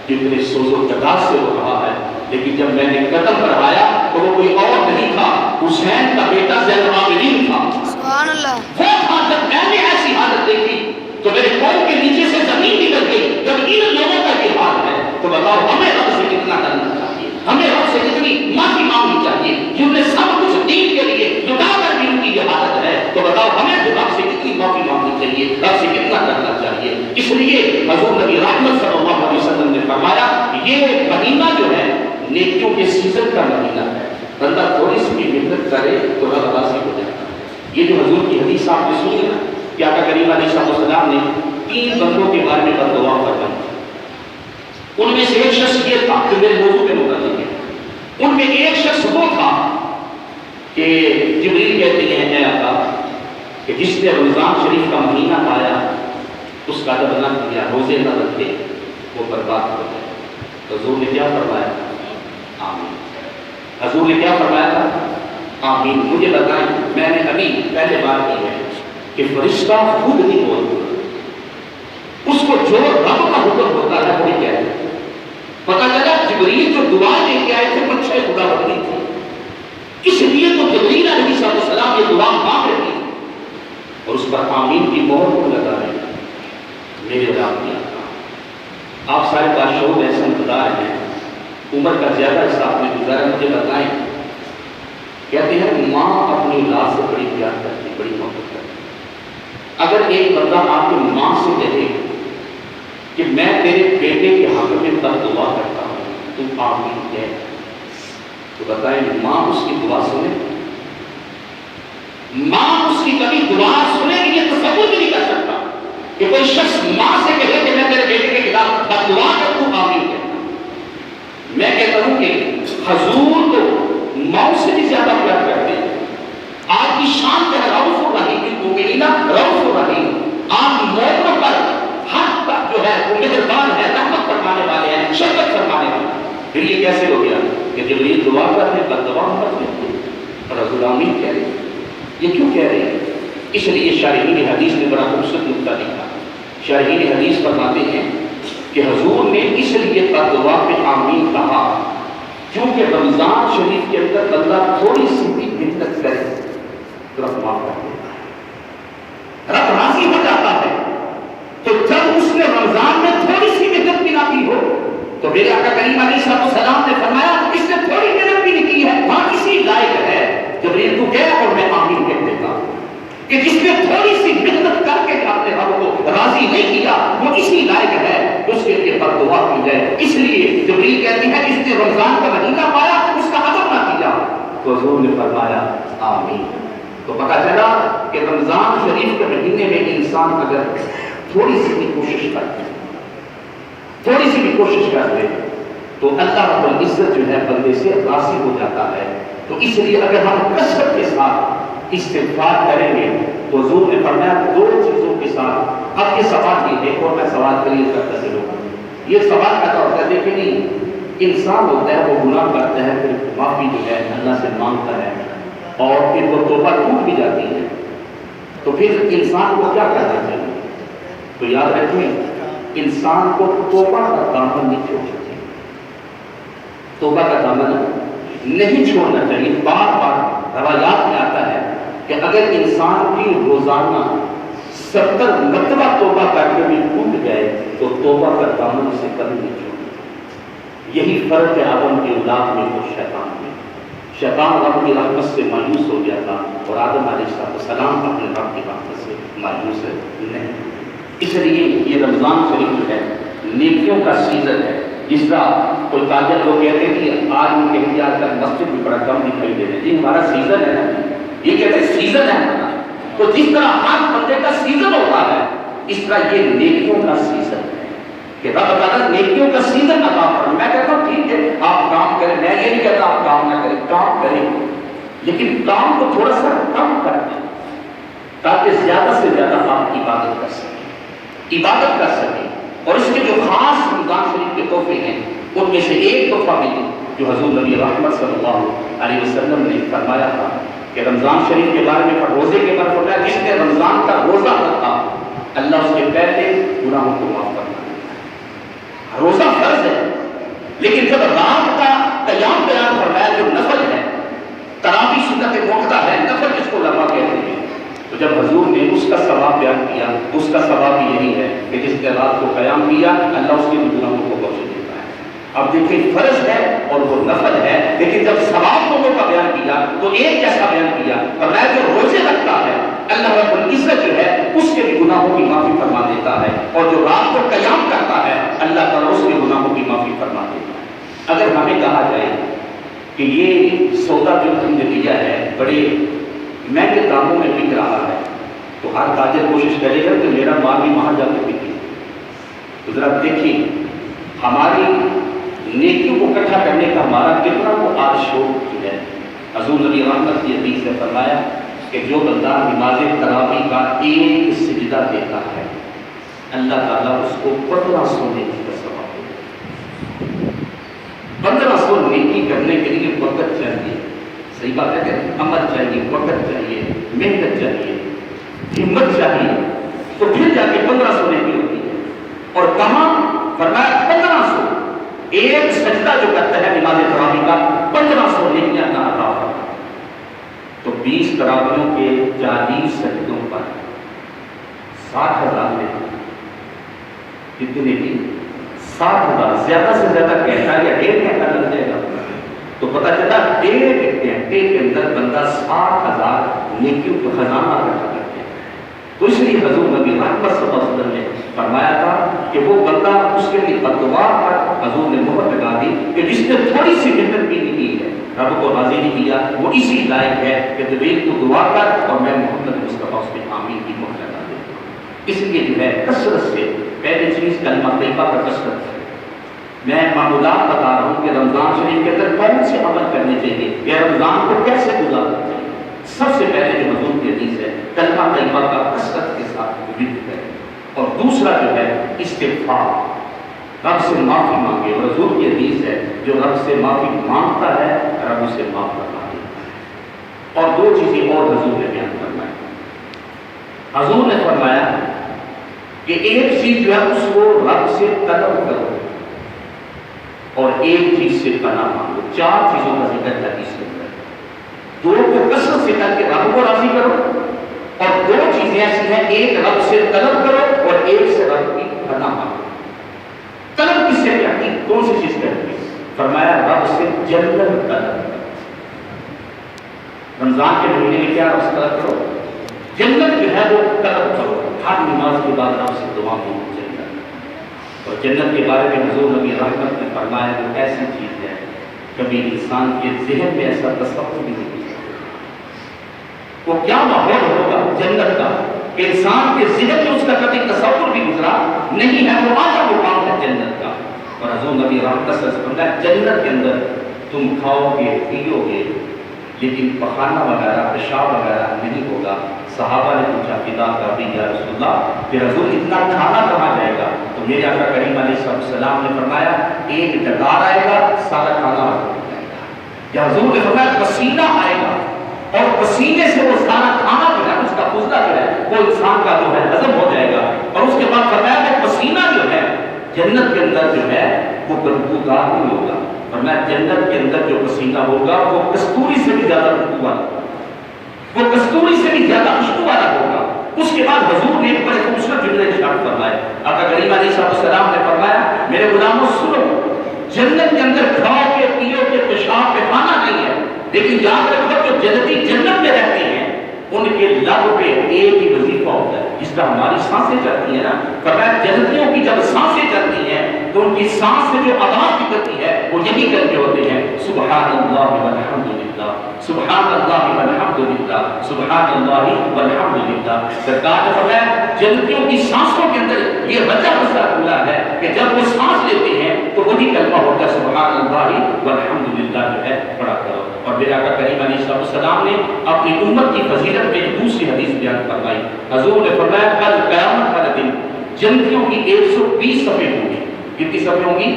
Speaker 1: جو اتنے سوز و سجاز سے ہو رہا ہے، لیکن جب میں نے قدم بڑھایا تو وہ کوئی اور نہیں تھا، حسین کا بیٹا زین العابدین تھا۔ سبحان اللہ۔ وہ تھا جب میں نے ایسی حالت دیکھی تو میرے قوم کے نیچے سے زمین نکل گئی۔ جب ان لوگوں کا یہ حال ہے تو بتاؤ ہمیں رب سے کتنا کرنا چاہیے، ہمیں رب سے کتنی معافی مانگنی چاہیے، جن نے سب کچھ دین کے لیے لٹا کر بھی ان کی یہ حالت ہے، تو بتاؤ ہمیں رب سے کتنی معافی مانگنی چاہیے، رب سے کتنا کرنا چاہیے۔ اس لیے حضور نبی رحمت صلی اللہ علیہ وسلم نے فرمایا یہ مہینہ جو ہے نیکیوں کے سیزن کا مہینہ ہے، بندہ تھوڑی سی بھی محنت کرے تو رب راضی ہو جاتا ہے۔ یہ جو حضور کی حدیث آپ نے سنی نا کہ آقا کریم علیہ السلام نے 3 بندوں کے بارے میں بد دعا فرمائی، ان میں سے ایک شخص یہ تھا کہ میرے موضوع کے متعلق ہے، ان میں ایک شخص وہ تھا کہ جبریل کہتے ہیں اے آقا کہ جس نے رمضان شریف کا مہینہ پایا اس کا جب نہ کیا، روزے نہ رکھے، وہ برباد ہو جائے۔ حضور نے کیا فرمایا؟ آمین۔ حضور نے کیا فرمایا تھا؟ آمین۔ مجھے بتائیں، میں نے ابھی پہلے بات کی ہے کہ فرشتہ خود نہیں بولتا، اس کو جو رب کا حکم ہوتا ہے وہی کہتے ہیں۔ پتہ چلا جبریل جو دعا لے کے آئے تھے وہ 6 خدا بندی تھی، اس لیے تو جبریل علیہ السلام یہ دعا مانگ رہی تھی اور اس پر آمین کی مہر کو لگا رہے ہیں۔ میرے رب نے آپ سارے بادشاہوں میں ایسے انتظار ہیں، عمر کا زیادہ حصہ آپ نے گزارا، مجھے بتائیں کہتے ہیں ماں اپنی اولاد سے بڑی پیار کرتی، بڑی محبت کرتی۔ اگر ایک بندہ آپ کی ماں سے کہے کہ میں تیرے بیٹے کے حق میں بد دعا کرتا ہوں تو آمین کہہ، تو بتائیں ماں اس کی دعا سنے؟ ماں اس کی کبھی دعا سنے گی؟ یہ تصور بھی نہیں کر سکتا کہ کوئی شخص ماں سے کہے کہ میں تیرے بیٹے کے خلاف بد دعا کرتا ہوں، آمین کہتا۔ میں کہتا ہوں کہ حضور کو ماں سے بھی زیادہ پیار کرتے ہیں۔ آپ کی شان ہے رؤوف الرحیم، بالمؤمنین رؤوف الرحیم، آپ مومنوں پر ہر جو ہے وہ مہربان ہے، رحمت فرمانے والے ہیں، شفقت فرمانے پھر یہ کیسے ہو گیا کہ جبریل دعا کرنے کا دعا مت لیتے اور رسول آمین کہہ رہے ہیں؟ یہ کیوں کہہ رہے ہیں؟ اس لیے شارحین حدیث نے بڑا خوبصورت نقطہ لکھا. شارحین حدیث فرماتے ہیں کہ حضور نے اس لیے دعا پہ آمین کہا کیونکہ رمضان شریف کے اندر بندہ تھوڑی سی بھی محنت کرے تو رب معاف کر دیتا ہے، رب راضی ہو جاتا ہے. تو جب اس نے رمضان میں تھوڑی سی محنت بھی نہ کی ہو تو میرے آقا کریم علیہ السلام نے فرمایا اس نے تھوڑی محنت بھی نہیں کی ہے، ہاں اسی لائق ہے جبریل تو کہہ اور میں آمین کہہ دیتا ہوں کہ جس نے تھوڑی سی محنت کر کے اپنے رب کو راضی نہیں کیا وہ اسی لائق ہے اس کے لیے پر دعا کی جائے. اس لیے جبریل کہتی ہے جس نے رمضان کا مہینہ پایا اس کا ادب نہ کیا تو حضور نے فرمایا آمین. تو پتہ چلا کہ رمضان شریف کے مہینے میں انسان اگر تھوڑی سی بھی کوشش کرتے تھوڑی سی بھی کوشش کرتے تو اللہ رب العزت جو ہے بندے سے راضی ہو جاتا ہے. تو اس لیے اگر ہم کثرت کے ساتھ استغفار کریں گے تو حضور نے فرمایا دو چیزوں کے ساتھ. اب یہ سوال یہ ہے اور میں سوال کلیئر کرتا چلوں. یہ سوال کا ہوتا ہے دیکھیں نہیں انسان ہوتا ہے وہ گناہ کرتا ہے پھر معافی جو ہے اللہ سے مانگتا ہے اور پھر وہ توبہ ٹوٹ بھی جاتی ہے تو پھر انسان کو کیا کرنا چاہیے؟ تو یاد رکھیں انسان کو توبہ کا دامن نہیں چھوڑنا چاہیے، توبہ کا دامن نہیں چھوڑنا چاہیے. بار بار روایات میں آتا ہے کہ اگر انسان کی روزانہ 70 مرتبہ توبہ کر کے بھی ٹوٹ جائے تو توبہ کا دامن اسے کبھی نہیں چھوڑنا. یہی فرق ہے آدم کے اولاد میں اور شیطان میں. شیطان رب کی رحمت سے مایوس ہو گیا تھا اور آدم علیہ السلام اپنے رب کی رحمت سے مایوس نہیں. اس لیے یہ رمضان شریف جو ہے نیکیوں کا سیزن ہے. جس طرح کوئی تاجر لوگ کہتے ہیں کہ آج ان کے اختیار کا مسجد بھی بڑا کم دکھائی دے رہے ہیں. جی ہمارا سیزن ہے نا، یہ کہتے ہیں سیزن ہے ہمارا. تو جس طرح ہر بندے کا سیزن ہوتا ہے اس طرح یہ نیکیوں کا سیزن ہے کہ رب تعالیٰ نیکیوں کا سیزن عطا فرمائے. میں کہتا ہوں ٹھیک ہے آپ کام کریں، میں یہ نہیں کہتا آپ کام نہ کریں، کام کریں لیکن کام کو تھوڑا سا کم کر دیں تاکہ زیادہ سے زیادہ آپ عبادت کر سکیں. اور اس کے جو خاص رمضان شریف کے تحفے ہیں ان میں سے ایک تحفہ بھی جو حضور نبی رحمت صلی اللہ علیہ وسلم نے فرمایا تھا کہ رمضان شریف کے بارے میں روزے کے بارے میں فرمایا جس نے رمضان کا روزہ رکھا اللہ اس کے پہلے گناہوں کو معاف کرنا ہے. روزہ فرض ہے لیکن جب رات کا قیام بیان فرمایا جو نفل ہے، تراویح سنت موقع ہے، نفل جس کو لمبا کہتے ہیں، تو جب حضور نے اس کا ثواب بیان کیا اس کا ثواب بھی یہی ہے کہ جس نے رات کو قیام کیا اللہ اس کے گناہوں کو بخش دیتا ہے. اب دیکھیں فرض ہے اور وہ نفل ہے لیکن جب ثواب دونوں کا بیان کیا تو ایک جیسا بیان کیا اور میں جو روزے رکھتا ہے اللہ رب العزت جو ہے اس کے بھی گناہوں کی معافی فرما دیتا ہے اور جو رات کو قیام کرتا ہے اللہ تعالیٰ اس کے گناہوں کی معافی فرما دیتا ہے. اگر ہمیں کہا جائے کہ یہ سودا جو تم نے لیا ہے بڑے مہنگے داموں میں بک رہا ہے تو ہر تاجر کوشش کرے گا کہ میرا مال بھی وہاں جا کے بکے. تو ذرا دیکھیے ہماری نیکیوں کو اکٹھا کرنے کا ہمارا کتنا وہ آج شوق جو ہے. حضور نبی رحمت کی حدیث سے فرمایا کہ جو بندہ نماز تراویح کا ایک سجدہ دیتا ہے اللہ تعالیٰ اس کو 1500 نیکی کا ثواب دیتا ہے. 1500 نیکی کرنے کے لیے وقت چاہیے، صحیح بات ہے کہ عمل چاہیے، وقت چاہیے، محنت چاہیے، ہمت چاہیے تو پھر جا کے 1500 نیکی ہوتی ہے. اور کہاں فرمایا 1500 ایک سجدہ جو کرتا ہے نماز تراویح کا 1500 نیکیاں کا عطا ہوتا ہے. تو 20 تراویحوں کے 40 سجدوں پر 60,000 نیکی. کتنی نیکی؟ 60,000. زیادہ سے زیادہ گھنٹہ یا 1.5 گھنٹہ لگ جائے گا تو پتہ چلا 1.5 گھنٹے کے اندر بندہ 60,000 نیکیوں کو خزانہ اکٹھا کرتے ہیں. تو اس لیے حضور نبی رحمت صلی اللہ علیہ وسلم نے فرمایا تھا کہ وہ بندہ اس کے لیے بددعا پر حضور نے مہر لگا دی کہ جس نے تھوڑی سی محنت بھی نہیں کی ہے رب کو راضی نہیں کیا وہ اسی لائق ہے کہ جبریل تو دعا کر اور میں محمد مصطفیٰ اس میں آمین کی مہر لگا دیتا ہوں. اس لیے جو ہے کثرت سے پہلی چیز کلمہ طیبہ کا کثرت ہے. میں معمولات بتا رہا ہوں کہ رمضان شریف کے اندر کون سے عمل کرنے چاہیے یا رمضان کو کیسے گزارنا چاہیے. سب سے پہلے جو حضور کی حدیث ہے کلمہ طیبہ کا کثرت کے ساتھ ذکر کریں. اور دوسرا جو ہے استغفار. استغفار جو ہے وہ کلمہ طیبہ کا ایک حصہ ہے. استغفار جو ہے وہ کلمہ طیبہ کا ایک حصہ ہے. استغفار جو ہے وہ کلمہ طیبہ کا ایک حصہ ہے. رب سے معافی مانگے. اور حضور کی حدیث ہے جو رب سے معافی مانگتا ہے رب اسے معاف کرنا ہے. اور دو چیزیں اور حضور نے بیان کرنا ہے. حضور نے فرمایا کہ ایک چیز جو ہے اس کو رب سے طلب کرو اور ایک چیز سے پناہ مانگو. چار چیزوں کا ذکر ہے حدیث کے اندر. دو کو کثرت سے کر کے رب کو راضی کرو اور دو چیزیں ایسی ہیں ایک رب سے طلب کرو اور ایک سے رب کی پناہ مانگو. طلب کس سے کیا کی؟ کون سی چیز کرتی؟ فرمایا رب سے جنت طلب. رمضان کے مہینے میں کیا رب سے طلب کرو؟ جنت جو ہے وہ طلب کرو. ہر نماز کے بعد رب سے دعا مانگو جنت. اور جنت کے بارے میں حضور نبی رحمت نے فرمایا وہ ایسی چیز ہے کبھی انسان کے ذہن میں ایسا تصور بھی نہیں کر سکتا. وہ کیا ماحول ہوگا جنت کا کہ انسان کے ذہن میں اس کا کبھی تصور بھی گزرا نہیں ہے. وہ آج مقام ہے جنت کا. اور حضور نبی رحمت سے فرمایا جنت کے اندر تم کھاؤ گے پیو گے لیکن پخانہ وغیرہ پیشاب وغیرہ نہیں ہوگا. صحابہ نے پوچھا فدا کا بھی یا رسول اللہ پھر حضور اتنا کھانا کہاں جائے گا؟ تو میرے آقا کریم علیہ السلام نے فرمایا ایک ڈگار آئے گا سارا کھانا ہو جائے گا. یا حضور نے فرمایا پسینہ آئے گا اور پسینے سے وہ سارا کھانا جو ہے اس کا فضلہ جو ہے وہ انسان کا جو ہے ہضم ہو جائے گا. اور اس کے بعد فرمایا کہ پسینہ جو ہے جنت کے اندر جو ہے وہ بدبودار نہیں ہوگا. فرمایا جنت کے اندر جو پسینہ ہوگا وہ کستوری سے بھی زیادہ خوشبو والا ہوگا. وہ کستوری سے بھی زیادہ خوشبو والا ہوگا. اس کے بعد حضور نے ایک بڑے خوبصورت جملے ارشاد فرمائے. آقا کریم علیہ السلام نے فرمایا میرے غلاموں سنو جنت کے اندر کھاؤ کے پیو کے پیشاب پہ کھانا نہیں ہے لیکن یاد رکھو جو جنتی جنت میں رہتے ہیں ان کے لب پہ ایک ہی وظیفہ ہوتا ہے جس کا ہماری سانسیں چلتی ہیں نا. فرمایا جنتیوں کی جب سانسیں چلتی ہیں تو ان کی سانس سے جو آواز نکلتی ہے وہ یہی کر کے ہوتے ہیں سبحان اللہ والحمد للہ سبحان اللہ والحمد للہ سبحان اللہ والحمد للہ. سرکار نے فرمایا جنتیوں کی سانسوں کے اندر یہ وجہ مسئلہ کھلا ہے کہ جب وہ سانس لیتے ہیں تو وہی کلمہ ہوتا ہے سبحان اللہ والحمد للہ جو ہے پڑھا کرو. اور میرے آقا کریم علیہ السلام نے اپنی امت کی فضیلت میں دوسری حدیث بیان فرمائی. حضور نے فرمایا کل قیامت والے دن جنتیوں کی 120 صفیں ہوں گی. کتنی صفیں ہوں گی؟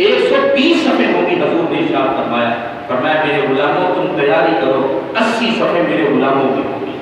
Speaker 1: 120 صفیں ہوں گی. حضور نے ارشاد فرمایا فرمایا میرے غلاموں تم تیاری کرو 80 صفیں میرے غلاموں کی ہوں گی.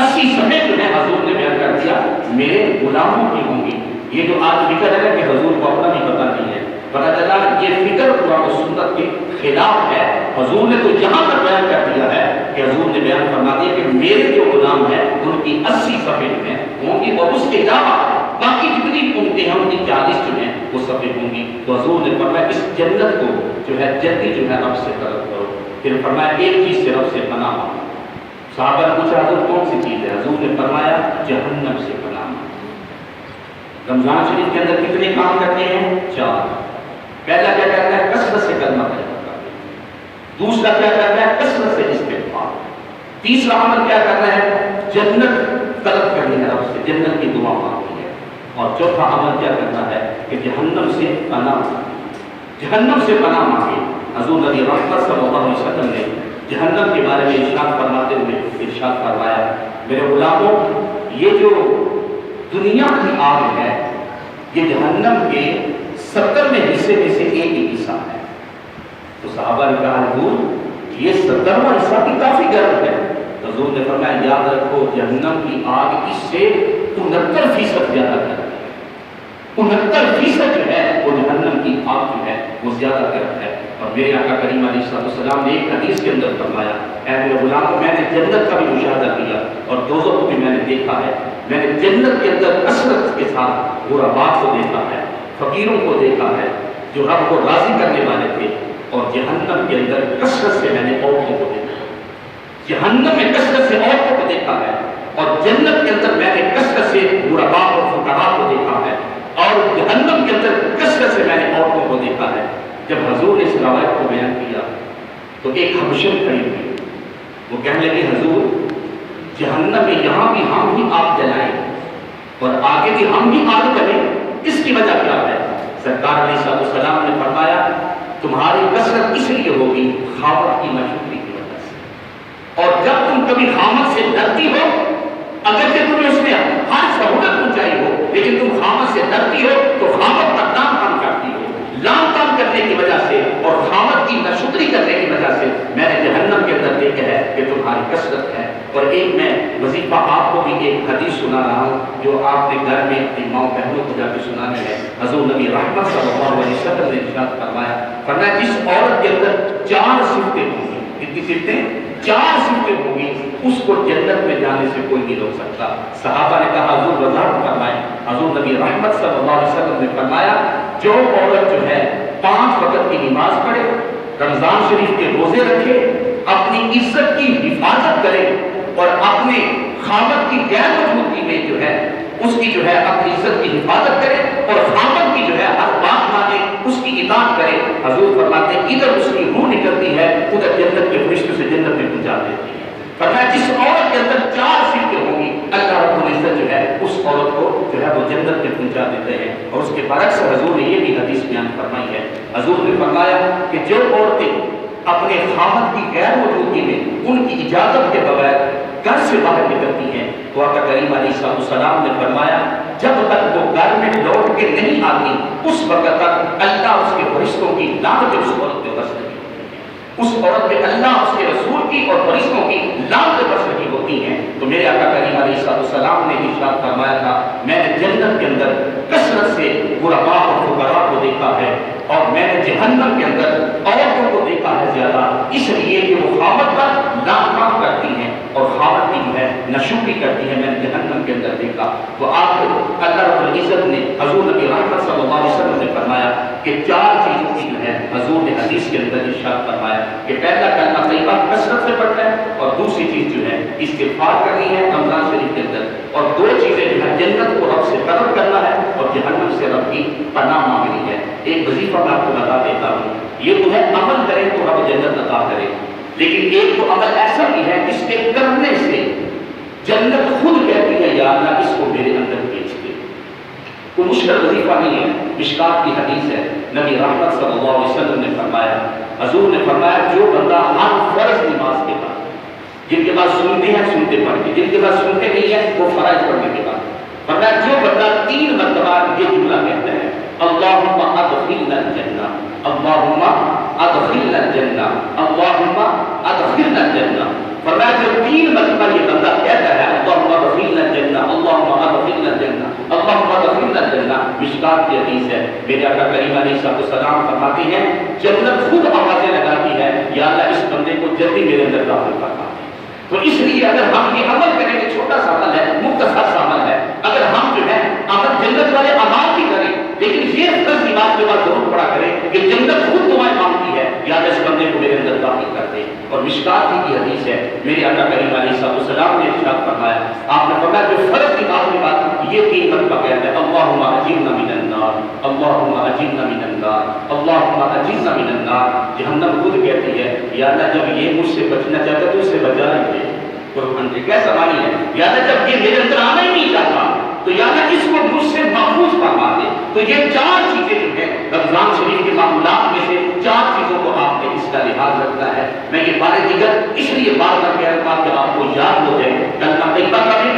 Speaker 1: 80 صفیں جو ہے حضور نے بیان کر دیا میرے غلاموں کی ہوں گی. یہ جو آج فکر ہے کہ حضور کو اپنا بھی پتہ نہیں ہے پتہ چلا یہ فکر قرآن و سنت کے خلاف ہے. حضور نے تو یہاں تک بیان کر دیا ہے کہ حضور نے بیان فرما دیا کہ میرے جو غلام ہیں ان کی 80 صفیں جو ہیں ہوں گی اور اس کے علاوہ باقی جتنی امتیں ہیں ان کی 40 جو ہیں وہ صفیں ہوں گی. تو حضور نے فرمایا اس جنت کو جو ہے جلدی جو ہے رب سے طلب کرو. پھر فرمایا ایک چیز سے رب سے پناہ مانگو. صحابہ نے پوچھا حضور کون سی چیز ہے؟ حضور نے فرمایا جہنم سے پناہ مانگو. رمضان شریف کے اندر کتنے کام کرتے ہیں؟ 4. پہلا کیا کرتا ہے؟ کثرت سے کلمہ کرتا ہے. دوسرا کیا کرتا ہے؟ کثرت سے استغفار. تیسرا عمل کیا کرنا ہے؟ جنت طلب کرنی ہے رب سے جنت کی دعا مانگنی ہے. اور چوتھا عمل کیا کرنا ہے کہ جہنم سے پناہ جہنم سے پناہ مانگے. حضور نبی رحمت صلی اللہ علیہ وسلم نے جہنم کے بارے میں ارشاد فرماتے ہوئے ارشاد فرمایا میرے غلاموں یہ جو دنیا کی آگ ہے یہ جہنم کے 70ویں حصے میں سے ایک ہی حصہ ہے. تو صحابہ نے کہا حضور یہ 70واں حصہ بھی کافی گرم ہے. حضور نے فرمایا یاد رکھو جہنم کی آگ اس سے 69% زیادہ گرم ہے. 69% جو ہے وہ جہنم کی آگ جو ہے وہ زیادہ گرم ہے. اور میرے آقا کریم علیہ السلام نے ایک حدیث کے اندر فرمایا اے میرے غلام میں نے جنت کا بھی مشاہدہ کیا اور دوزخ کو بھی میں نے دیکھا ہے. میں نے جنت کے اندر کثرت کے ساتھ غرباء کو دیکھا ہے فقیروں کو دیکھا ہے جو رب کو راضی کرنے والے تھے. اور جہنم کے اندر کثرت سے میں نے عورتوں کو دیکھا ہے. جہنم میں کثرت سے عورتوں کو دیکھا ہے اور جنت کے اندر میں نے کثرت سے غرباء اور فقراء کو دیکھا ہے. اور جہنم کے اندر کثرت سے میں نے عورتوں کو دیکھا ہے. جب حضور نے اس روایت کو بیان کیا تو ایک حبشن کھڑی ہوئی. وہ کہنے لگی حضور جہنم میں یہاں بھی ہم ہی آگ جلائیں اور آگے بھی ہم ہی آگ جلیں اس کی وجہ کیا ہے؟ سرکار علیہ السلام نے فرمایا تمہاری کثرت اس لیے ہوگی خاوند کی ناشکری کی وجہ سے. اور جب تم کبھی خاوند سے ڈرتی ہو اگرچہ تمہیں اس نے ہر سہولت پہنچائی ہو لیکن تم خاوند سے ڈرتی ہو تو خاوند پر کہ تمہاری کثرت ہے۔ اور ایک میں وظیفہ آپ کو بھی ایک حدیث سنا رہا ہوں جو آپ نے گھر میں اپنی ماں بہنوں کو جا کے سنانی ہے۔ حضور نبی رحمت صلی اللہ علیہ وسلم نے ارشاد فرمایا جس عورت کے اندر 4 صفتیں ہوں گی، کتنی صفتیں؟ 4 صفتیں ہوں گی، اس کو جنت میں جانے سے کوئی نہیں روک سکتا۔ صحابہ نے کہا حضور وضاحت فرمائے۔ حضور نبی رحمت صلی اللہ علیہ وسلم نے فرمایا جو عورت جو ہے 5 وقت کی نماز پڑھے، رمضان شریف کے روزے رکھے، اپنی عزت کی حفاظت کرے اور اپنے خامد کی غیر موجودگی میں جو ہے اس کی جو ہے اپنی عزت کی حفاظت کرے اور خامد کی جو ہے ہر بات مانے، اس کی اطاعت کرے، حضور فرماتے ہیں ادھر اس کی روح نکلتی ہے، ادھر جنت کے فرشتوں سے جنت میں پہنچا دیتی ہے۔ فرمایا جس عورت کے اندر 4 صفتیں ہوں گی، اللہ رب العزت جو ہے اس عورت کو جو ہے وہ جنت میں پہنچا دیتے ہیں۔ اور اس کے برعکس حضور نے یہ بھی حدیث بیان فرمائی ہے۔ حضور نے فرمایا کہ جو عورتیں اپنے خامد کی غیر موجودگی میں ان کی اجازت کے بغیر گھر سے باہر نکلتی ہیں تو آقا کریم علیہ السلام نے فرمایا جب تک وہ گھر میں لوٹ کے نہیں آتی اس وقت تک اللہ اس کے فرشتوں کی لعنت اس عورت پہ برس رہی ہوتی ہے، اس عورت پہ اللہ اس کے رسول کی اور فرشتوں کی لعنت برس رہی ہوتی ہیں۔ تو میرے آقا کریم علیہ السلام نے ارشاد فرمایا تھا میں نے جنت کے اندر کثرت سے غرباء اور فقراء کو دیکھا ہے اور میں نے جہنم کے اندر عورتوں کو دیکھا ہے زیادہ، اس لیے کہ وہ خامد پر ناکام کرتی ہیں اور خامد کی جو ہے نشوبی کرتی ہے، میں نے جہنم کے اندر دیکھا۔ تو آپ اللہ رب العزت نے حضور نبی رحمت صلی اللہ علیہ وسلم نے فرمایا کہ 4 چیزوں کی جو ہے حضور نے حدیث کے اندر ارشاد فرمایا کہ پہلا کلمہ طیبہ کثرت سے پڑھنا ہے اور دوسری چیز جو ہے استغفار کرنی ہے رمضان شریف کے اندر، اور 2 چیزیں جو ہے جنت کو رب سے طلب کرنا ہے اور جہنم سے رب کی پناہ مانگنی ہے۔ ایک وظیفہ میں آپ کو بتا دیتا ہوں، یہ تو ہے عمل کرے تو رب جنت عطا کرے، لیکن ایک تو عمل ایسا بھی ہے جس کے کرنے سے جنت خود کہتی ہے یا اللہ اس کو میرے اندر بھیج دے۔ کوئی مشکل وظیفہ نہیں ہے، مشکات کی حدیث ہے، نبی رحمت صلی اللہ علیہ وسلم نے فرمایا، حضور نے فرمایا جو بندہ ہر فرض نماز کے بعد، جن کے بعد سنتے ہیں سنتے پڑھ کے، جن کے بعد سنتے نہیں ہیں وہ فرائض پڑھنے کے بعد، فرمایا جو بندہ 3 مرتبہ یہ جملہ کہتا ہے اللہم ادخلنا الجنہ، اللہم ادخلنا الجنہ، اللہم ادخلنا الجنہ، فرمایا جو 3 مرتبہ یہ بندہ کہتا ہے اللہم ادخلنا الجنہ، اللہم ادخلنا الجنہ، اللہم ادخلنا الجنہ، مشکات کی حدیث ہے، میرے آقا کریم علیہ السلام فرماتے ہیں جنت خود آوازیں لگاتی ہے یا اللہ اس بندے کو جلدی میرے اندر داخل کرنا۔ تو اس لیے اگر ہم یہ عمل کریں گے، چھوٹا سا عمل ہے، مختصر سا عمل ہے، اگر ہم جو ہے عمل جنت والے اعمال بھی کریں لیکن یہ فرض نماز کے بعد ضرور پڑا کریں کہ جنت خود دعائیں مانگتی ہے یا اس بندے کو میرے اندر داخل کر دے۔ اور مشکات ہی کی حدیث ہے، میرے آقا کریم علیہ السلام نے ارشاد فرمایا، آپ نے فرمایا جو فرض نماز کے بعد یہ 3 مرتبہ کہتا ہے اللہم اجرنا من النار، اللہم اجرنا من النار، اللہم اجرنا من النار، جہنم خود کہتی ہے یا اللہ جب یہ مجھ سے بچنا چاہتا تو اس سے بچا لیجیے۔ قرآن کے کیسا معنی ہے یا اللہ جب یہ میرے اندر آنا ہی نہیں چاہتا تو یا اللہ اس کو مجھ سے محفوظ فرما دے۔ تو یہ 4 چیزیں جو ہیں رمضان شریف کے معمولات میں سے 4 چیزوں کو آپ نے اس کا لحاظ رکھنا ہے۔ میں یہ بارے دیگر اس لیے بار بار کہہ رہا ہوں کہ آپ کو یاد ہو جائے کلمہ طیبہ کا بھی،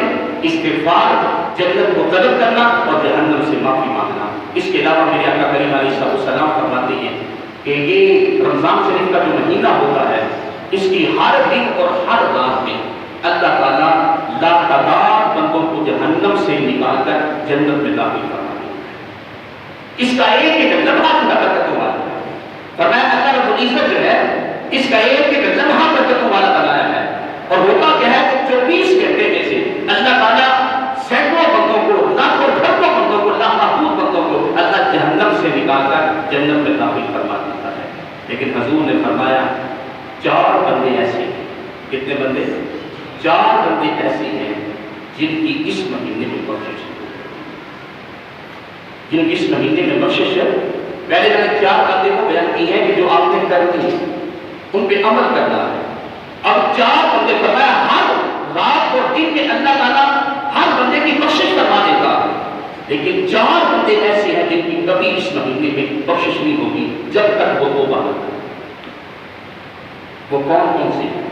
Speaker 1: استغفار، جنت کو طلب کرنا اور جہنم سے معافی مانگنا۔ اس کے علاوہ میرے آقا کریم علیہ السلام فرماتے ہیں کہ یہ رمضان شریف کا جو مہینہ ہوتا ہے اس کی ہر دن اور ہر رات میں اللہ تعالیٰ لاتعداد بندوں کو جہنم سے نکال کر جنت میں داخل فرماتے ہیں۔ اس کا ایک لمحہ برکتوں والا ہے، فرمایا اللہ رب العزت جو ہے اس کا ایک لمحہ برکتوں والا بنایا ہے، اور ہوتا کیا ہے کہ 24 گھنٹے میں سے اللہ تعالیٰ سینکڑوں بندوں کو، لاکھوں اربوں بندوں کو، لامحدود بندوں کو اللہ جہنم سے نکال کر جنت میں داخل فرما دیتا ہے۔ لیکن حضور نے فرمایا 4 بندے ایسے ہیں، کتنے بندے؟ 4 بندے ایسے ہیں جن کی اس مہینے میں بخشش ہے، جن کی اس مہینے میں بخشش ہے۔ پہلے میں نے 4 بندے کو بیان کی ہے کہ جو آپ نے کرنی ہے، ان پہ عمل کرنا ہے۔ اب 4 بندے فرمایا ہر رات اور دن میں اللہ تعالیٰ ہر بندے کی بخشش فرما دیتا ہے، لیکن 4 بندے ایسے ہیں جن کی کبھی اس مہینے میں بخشش نہیں ہوگی جب تک وہ توبہ نہ کریں۔ وہ کون سے ہیں؟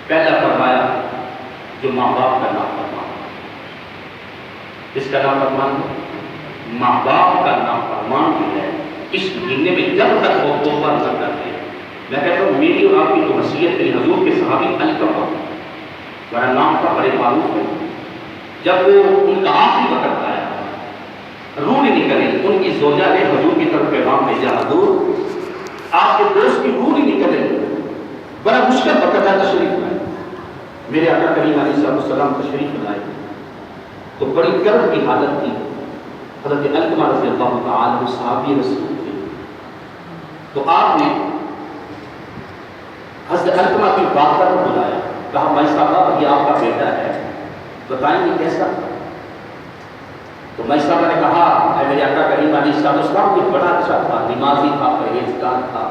Speaker 1: پہلا فرمایا جو ماں باپ کا نافرمان، اس کا نافرمان ماں باپ کا نافرمان جو ہے اس مہینے میں جب تک وہ توبہ نہ کرتے ہیں، میں کہتا ہوں میری میری اور آپ کی تو وصیت تھی حضور کے صحابی القمہ، بڑا نام تھا، بڑے معروف ہے. جب وہ ان کا آخری وقت آیا، روح نہیں نکلی، ان کی زوجہ نے حضور کی طرف پیغام بھیجا، حضور آپ کے دوست کی روح نہیں نکلی، بڑا مشکل وقت ہے، تشریف لائے. میرے آقا کریم علیہ السلام تشریف لائے تو بڑی کرب کی حالت تھی. حضرت علقمہ رضی اللہ تعالی صحابی رسول تھے. تو آپ نے حضرت علقمہ کی بات پر بلایا، کہا بھائی صاحب یہ آپ کا بیٹا ہے، بتائیں گے کیسا؟ تو میں صاحب نے کہا اے میرے آقا کریم علیہ السلام یہ بڑا اچھا تھا، نمازی تھا، پرہیزگار تھا،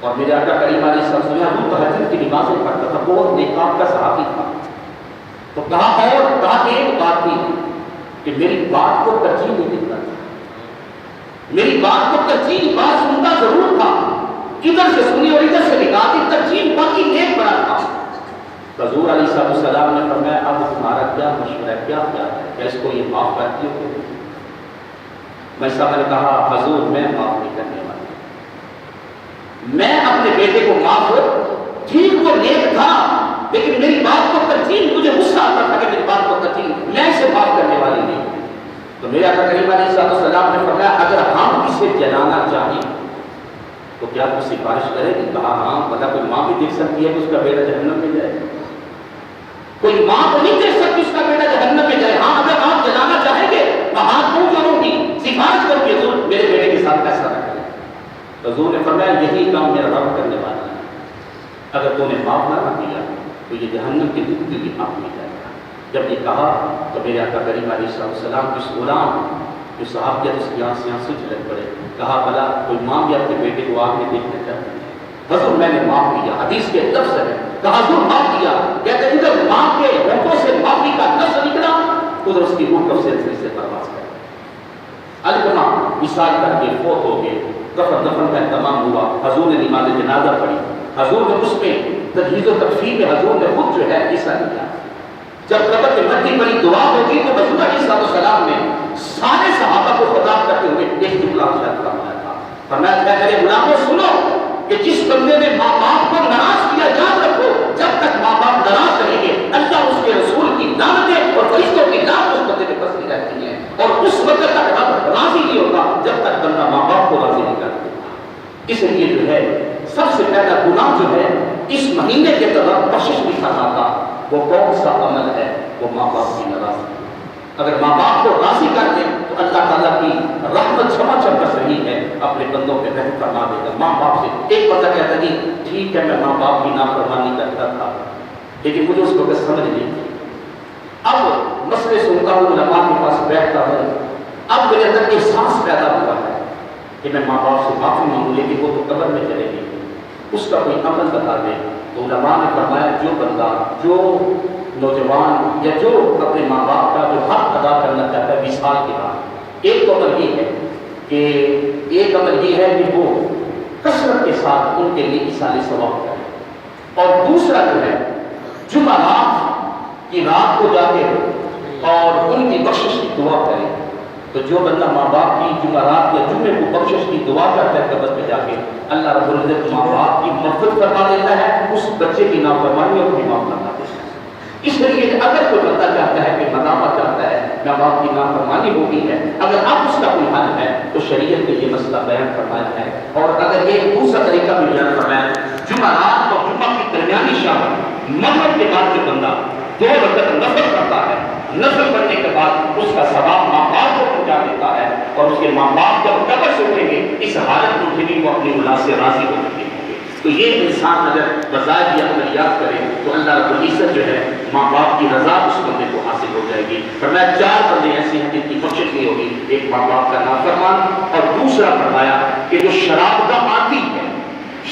Speaker 1: اور میرے آقا کریم علیہ السلام تہجد کی نمازیں پڑھتا تھا، بہت نیکام کا صحابی تھا. تو کہا اور کہا کہ ایک بات تھی کہ میری بات کو ترجیح نہیں دیتا تھا، میری بات کو ترجیح بات سنتا ضرور تھا، ادھر سے سنی اور ادھر سے نکالی ترجیح باقی نیک بڑا تھا. حضور علیہ السلام نے فرمایا اب تمہارا کیا مشورہ کیا ہے کہ اس کو یہ معاف کرتی ہو؟ میں صاحب نے کہا حضور میں معاف نہیں کرنے والا، میں اپنے بیٹے کو معاف ہو، ٹھیک وہ نیک تھا لیکن میری بات کو ترجیح، مجھے غصہ آتا تھا کہ میری بات کو ترجیح، میں اسے معاف کرنے والی نہیں. تو میرے آقا کریم علیہ السلام نے فرمایا اگر ہم اسے جلانا چاہیں تو کیا کوئی سفارش کرے گی؟ کہا ہاں، بتا کوئی ماں بھی دیکھ سکتی ہے کہ اس کا بیٹا جہنم میں جائے، کوئی ماں تو نہیں دیکھ سکتی اس کا بیٹا جہنم میں جائے. ہاں اگر آپ جلانا چاہیں گے تو ہاتھ کیوں جوڑوں گی، سفارش کرو کہ حضور میرے بیٹے کے ساتھ کیسا نہ کرے. حضور نے فرمایا یہی کام میرا رب کرنے والا ہے، اگر تو نے معاف نہ کیا تو یہ جہنم کے دل کے لیے معاف نہیں جائے گا. جب یہ کہا تو میرے آقا کریم علیہ السلام اس غلام جو صحابیت اس کی آنکھ سے آنسو چھلک پڑے. کہا بھلا کوئی ماں بھی اپنے بیٹے کو آگ میں دیکھنا چاہتی ہے؟ حضور میں نے معاف کیا، حدیث کے لفظ ہے. کہا حضور معاف کیا، کہتے ہیں ادھر ماں کے ہونٹوں سے معافی کا لفظ نکلا، ادھر اس کی روح کب سے پرواز کر. علقمہ وصال کر کے فوت ہو گئے، دفن کا اہتمام ہوا، حضور نے نماز جنازہ پڑھی، حضور نے اس میں تجہیز و تکفین میں حضور نے خود جو ہے حصہ لیا. جب قبر کی مٹی بڑی دعا ہوگی تو حضور علیہ السلام نے سارے صحابہ کو خطاب کرتے ہوئے ایک جملہ ارشاد فرمایا تھا، فرمایا تھا میرے غلاموں سنو کہ جس بندے نے ماں باپ کو ناراض کیا، یاد رکھو جب تک ماں باپ ناراض رہیں گے اللہ اس کے رسول کی لعنتیں اور فرشتوں کی لعنت اس بندے پہ بستی رہتی ہیں، اور اس وقت تک رب راضی نہیں ہوگا جب تک بندہ ماں باپ کو راضی نہیں کرتا. اس لیے جو ہے سب سے پہلا گناہ جو ہے اس مہینے کے دوران بخشش نہیں فرماتا، وہ کون سا عمل ہے؟ وہ ماں باپ کی ناراضگی. اگر ماں باپ کو راضی کر دیں تو اللہ تعالیٰ کی رحمت چھما چھم کر رہی ہے، اپنے بندوں پہ رحم فرما دے گا. ماں باپ سے ایک بندہ کہتا ہے جی ٹھیک ہے میں ماں باپ کی نافرمانی کرتا تھا لیکن مجھے اس وقت سمجھ نہیں تھی، اب مسئلے سنتا ہوں، علماء کے پاس بیٹھتا ہوں، اب میرے اندر احساس پیدا ہوا ہے کہ میں ماں باپ سے معافی مانگوں، لیکن وہ تو قبر میں چلے گی، اس کا کوئی عمل بتا دے. تو علماء نے فرمایا جو بندہ، جو نوجوان یا جو اپنے ماں باپ کا جو حق ادا کرنا چاہتا ہے وصال کے بعد، ایک تو عمل یہ ہے کہ وہ کثرت کے ساتھ ان کے لیے ایصال ثواب کرے، اور دوسرا جو ہے جمعرات کی رات کو جا کے اور ان کی بخشش کی دعا کرے. تو جو بندہ ماں باپ کی جمعرات یا جمعے کو بخشش کی دعا کرتا ہے قبر پہ جا کے، اللہ رب العزت ماں باپ کی مغفرت فرما دیتا ہے، اس بچے کی نافرمانیوں کو بھی معاف کرنا دیتا ہے. اس لیے اگر کوئی بندہ چاہتا ہے کہ مداوع چاہتا ہے ماں باپ کی نافرمانی ہو گئی ہے، اگر اب اس کا کوئی حل ہے تو شریعت نے یہ مسئلہ بیان فرمایا ہے. اور اگر یہ دوسرا طریقہ بھی بیان فرمایا، جمعرات اور جمعہ کی درمیانی شام مغرب کے بعد جو بندہ 2 رکعت نفل کرتا ہے، نفل کرنے کے بعد اس کا ثواب ماں باپ کو پہنچا دیتا ہے، اور اس کے ماں باپ جب قبر سے اٹھیں گے اس حالت میں بھی وہ اپنی اولاد سے راضی ہو چکے ہوں گے. تو یہ انسان اگر بظاہر یہ عملیات کرے تو اللہ رب العزت جو ہے ماں باپ کی رضا اس بندے کو حاصل ہو جائے گی. فرمایا 4 بندے ایسے ہیں جن کی بخشش نہیں ہوگی، ایک ماں باپ کا نافرمان، اور دوسرا فرمایا کہ جو شراب کا عادی ہے،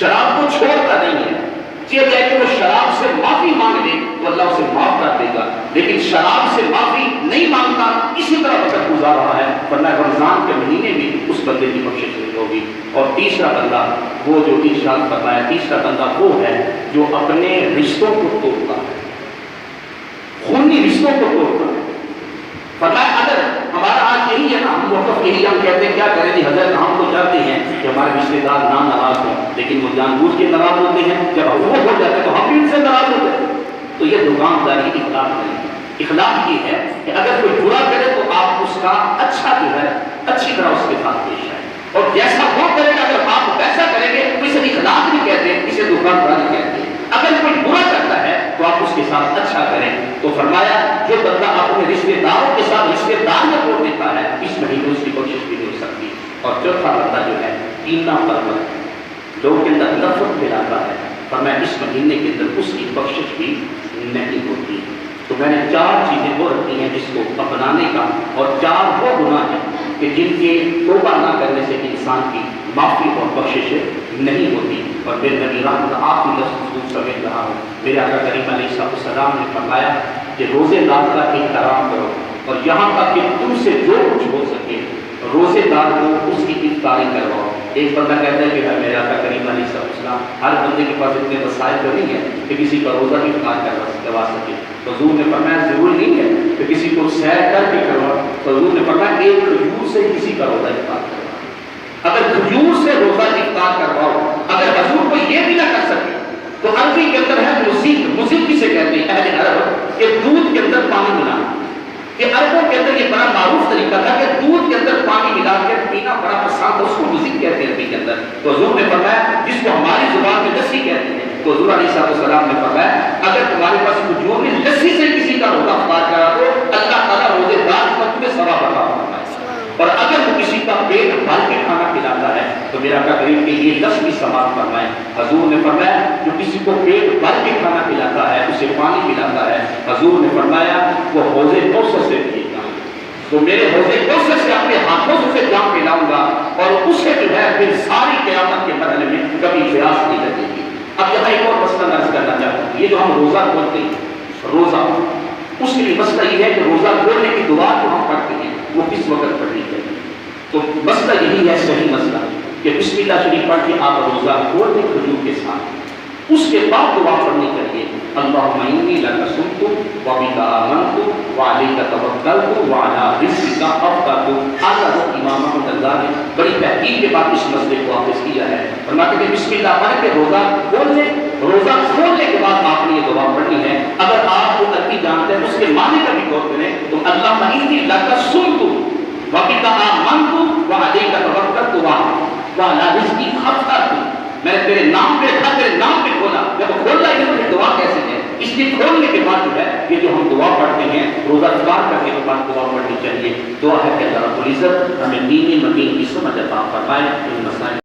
Speaker 1: شراب کو چھوڑتا نہیں ہے، یہ کہ وہ شراب سے معافی مانگ لے تو اللہ اسے معاف کر دے گا، لیکن شراب سے معافی نہیں مانگتا اسی طرح وقت گزار رہا ہے، ورنہ رمضان کے مہینے میں اس بندے کی بخشش نہیں ہوگی. اور تیسرا بندہ وہ جو ارشاد فرمایا، تیسرا بندہ وہ ہے جو اپنے رشتوں کو توڑتا ہے، خونی رشتوں کو توڑتا ہے. فرمایا اگر ہمارا آج یہی ہے نا، ہم موقف یہی ہم کہتے ہیں کیا کریں جی حضرت ہم تو چاہتے ہیں کہ ہمارے رشتے دار نہ ناراض ہوں، لیکن وہ جان بوجھ کے ناراض ہوتے ہیں، جب وہ ہو جاتے ہیں تو ہم بھی ان سے ناراض ہوتے ہیں. تو یہ دکانداری اخلاق نہیں ہے. اخلاق یہ ہے کہ اگر کوئی برا کرے تو آپ اس کا اچھا جو ہے اچھی طرح اس کے ساتھ پیش آئے، اور جیسا وہ کرے گا اگر آپ ویسا کریں گے تو اسے اخلاق نہیں کہتے، اسے دکانداری کہتے ہیں. اگر کوئی برا کرتا ہے تو آپ اس کے ساتھ اچھا کریں. تو فرمایا جو بندہ اپنے رشتے داروں کے ساتھ رشتے دار میں توڑ دیتا ہے اس مہینے اس کی کوشش بھی نہیں ہو سکتی. اور چوتھا بندہ جو ہے کینہ پرور لوگوں کے اندر نفرت پھیلاتا ہے، فرمایا اس مہینے کے اندر اس کی بخشش بھی نہیں ہوتی. تو میں نے 4 چیزیں وہ رکھی ہیں جس کو اپنانے کا، اور 4 وہ گناہ ہیں کہ جن کے توبہ نہ کرنے سے انسان کی معافی اور بخشش نہیں ہوتی. اور میرے نبی رحمت آخری لفظ سمجھ رہا ہوں، میرے آقا کریم علیہ السلام نے فرمایا کہ روزے دار کا احترام کرو، اور یہاں تک کہ تم سے جو کچھ ہو سکے روزے دار کو اس کی افطاری کرواؤ. ایک بندہ کہتا ہے کہ میرے آقا کریم علیہ السلام ہر بندے کے پاس اتنے وسائل تو نہیں ہے کہ کسی کا روزہ افطار کروا سکے. تو حضور نے فرمایا ضروری نہیں ہے کہ کسی کو سیر کر کے کروا. تو حضور نے فرمایا ایک کھجور سے کسی کا روزہ افطار کروا. اگر کھجور سے روزہ افطار کرواؤ، اگر حضور کو یہ بھی نہ کر سکے تو عربی کے اندر ہے مزید کسے کہتے ہیں اہل عرب، کہ دودھ کے اندر پانی ملانا. کہ عربوں کے اندر یہ بڑا معروف طریقہ تھا کہ دودھ کے اندر پانی ملا کے پینا بڑا پسند، اس کو مزید کہتے ہیں عربی کے اندر. تو حضور نے فرمایا جس کو ہماری زبان میں لسی کہتے ہیں، تو حضور علیہ السلام نے فرمایا اگر تمہارے پاس کھجور میں لسی سے کسی کا روزہ افطار کرا دو اللہ تعالیٰ روزے دار کو تمہیں ثواب عطا فرمائے. اور اگر وہ کسی کا پیٹ بھر کے کھانا کھلاتا ہے تو میرا آقا کریم کہ یہ لفظ بھی سماعت فرمائے. حضور نے فرمایا جو کسی کو پیٹ بھر کے کھانا کھلاتا ہے، اسے پانی پلاتا ہے، حضور نے فرمایا وہ حوض کوثر سے پیے گا. تو میرے حوض کوثر سے اپنے ہاتھوں سے اسے جام پلاؤں گا، اور اسے جو ہے پھر ساری قیامت کے مرحلے میں کبھی پیاس نہیں لگے گی. اب یہاں ایک اور مسئلہ عرض کرنا چاہتا ہوں. یہ جو ہم روزہ کھولتے ہیں، روزہ اس کے لیے مسئلہ یہ ہے کہ روزہ کھولنے کی دعا جو ہم پڑھتے ہیں وہ کس وقت پڑھنی چاہیے. تو مسئلہ یہی ہے، صحیح مسئلہ کہ بسم اللہ شریف پڑھ کے آپ روزہ کھول دیں کھجور کے ساتھ. اس کے بعد دعا پڑھنی چاہیے اللہم انی لک صمت وبک آمنت وعلیک توکلت وعلی رزقک افطرت. حضرت امام احمد رضا نے بڑی تحقیق کے بعد اس مسئلے کو واپس کیا ہے. فرماتے ہیں کہ بسم اللہ پڑھ کے روزہ کھول لیں، روزہ کھولنے کے بعد آپ نے یہ دعا پڑھنی ہے. اگر آپ وہ عربی جانتے ہیں اس کے معنی کا بھی غور کریں تو اللہم انی لک صمت وبک آمنت وعلیک توکلت وعلی رزقک افطرت. میں نے تیرے نام پہ رکھا، تیرے نام پہ کھولا. جب کھولا یہ تو دعا کیسے ہے؟ اس لیے کھولنے کے بعد جو ہے یہ جو ہم دعا پڑھتے ہیں روزہ افطار کرنے کے بعد دعا پڑھنی چاہیے. دعا ہے کہ اللہ رب العزت ہمیں دین مدین کی سمجھ عطا فرمائے. ان مسائل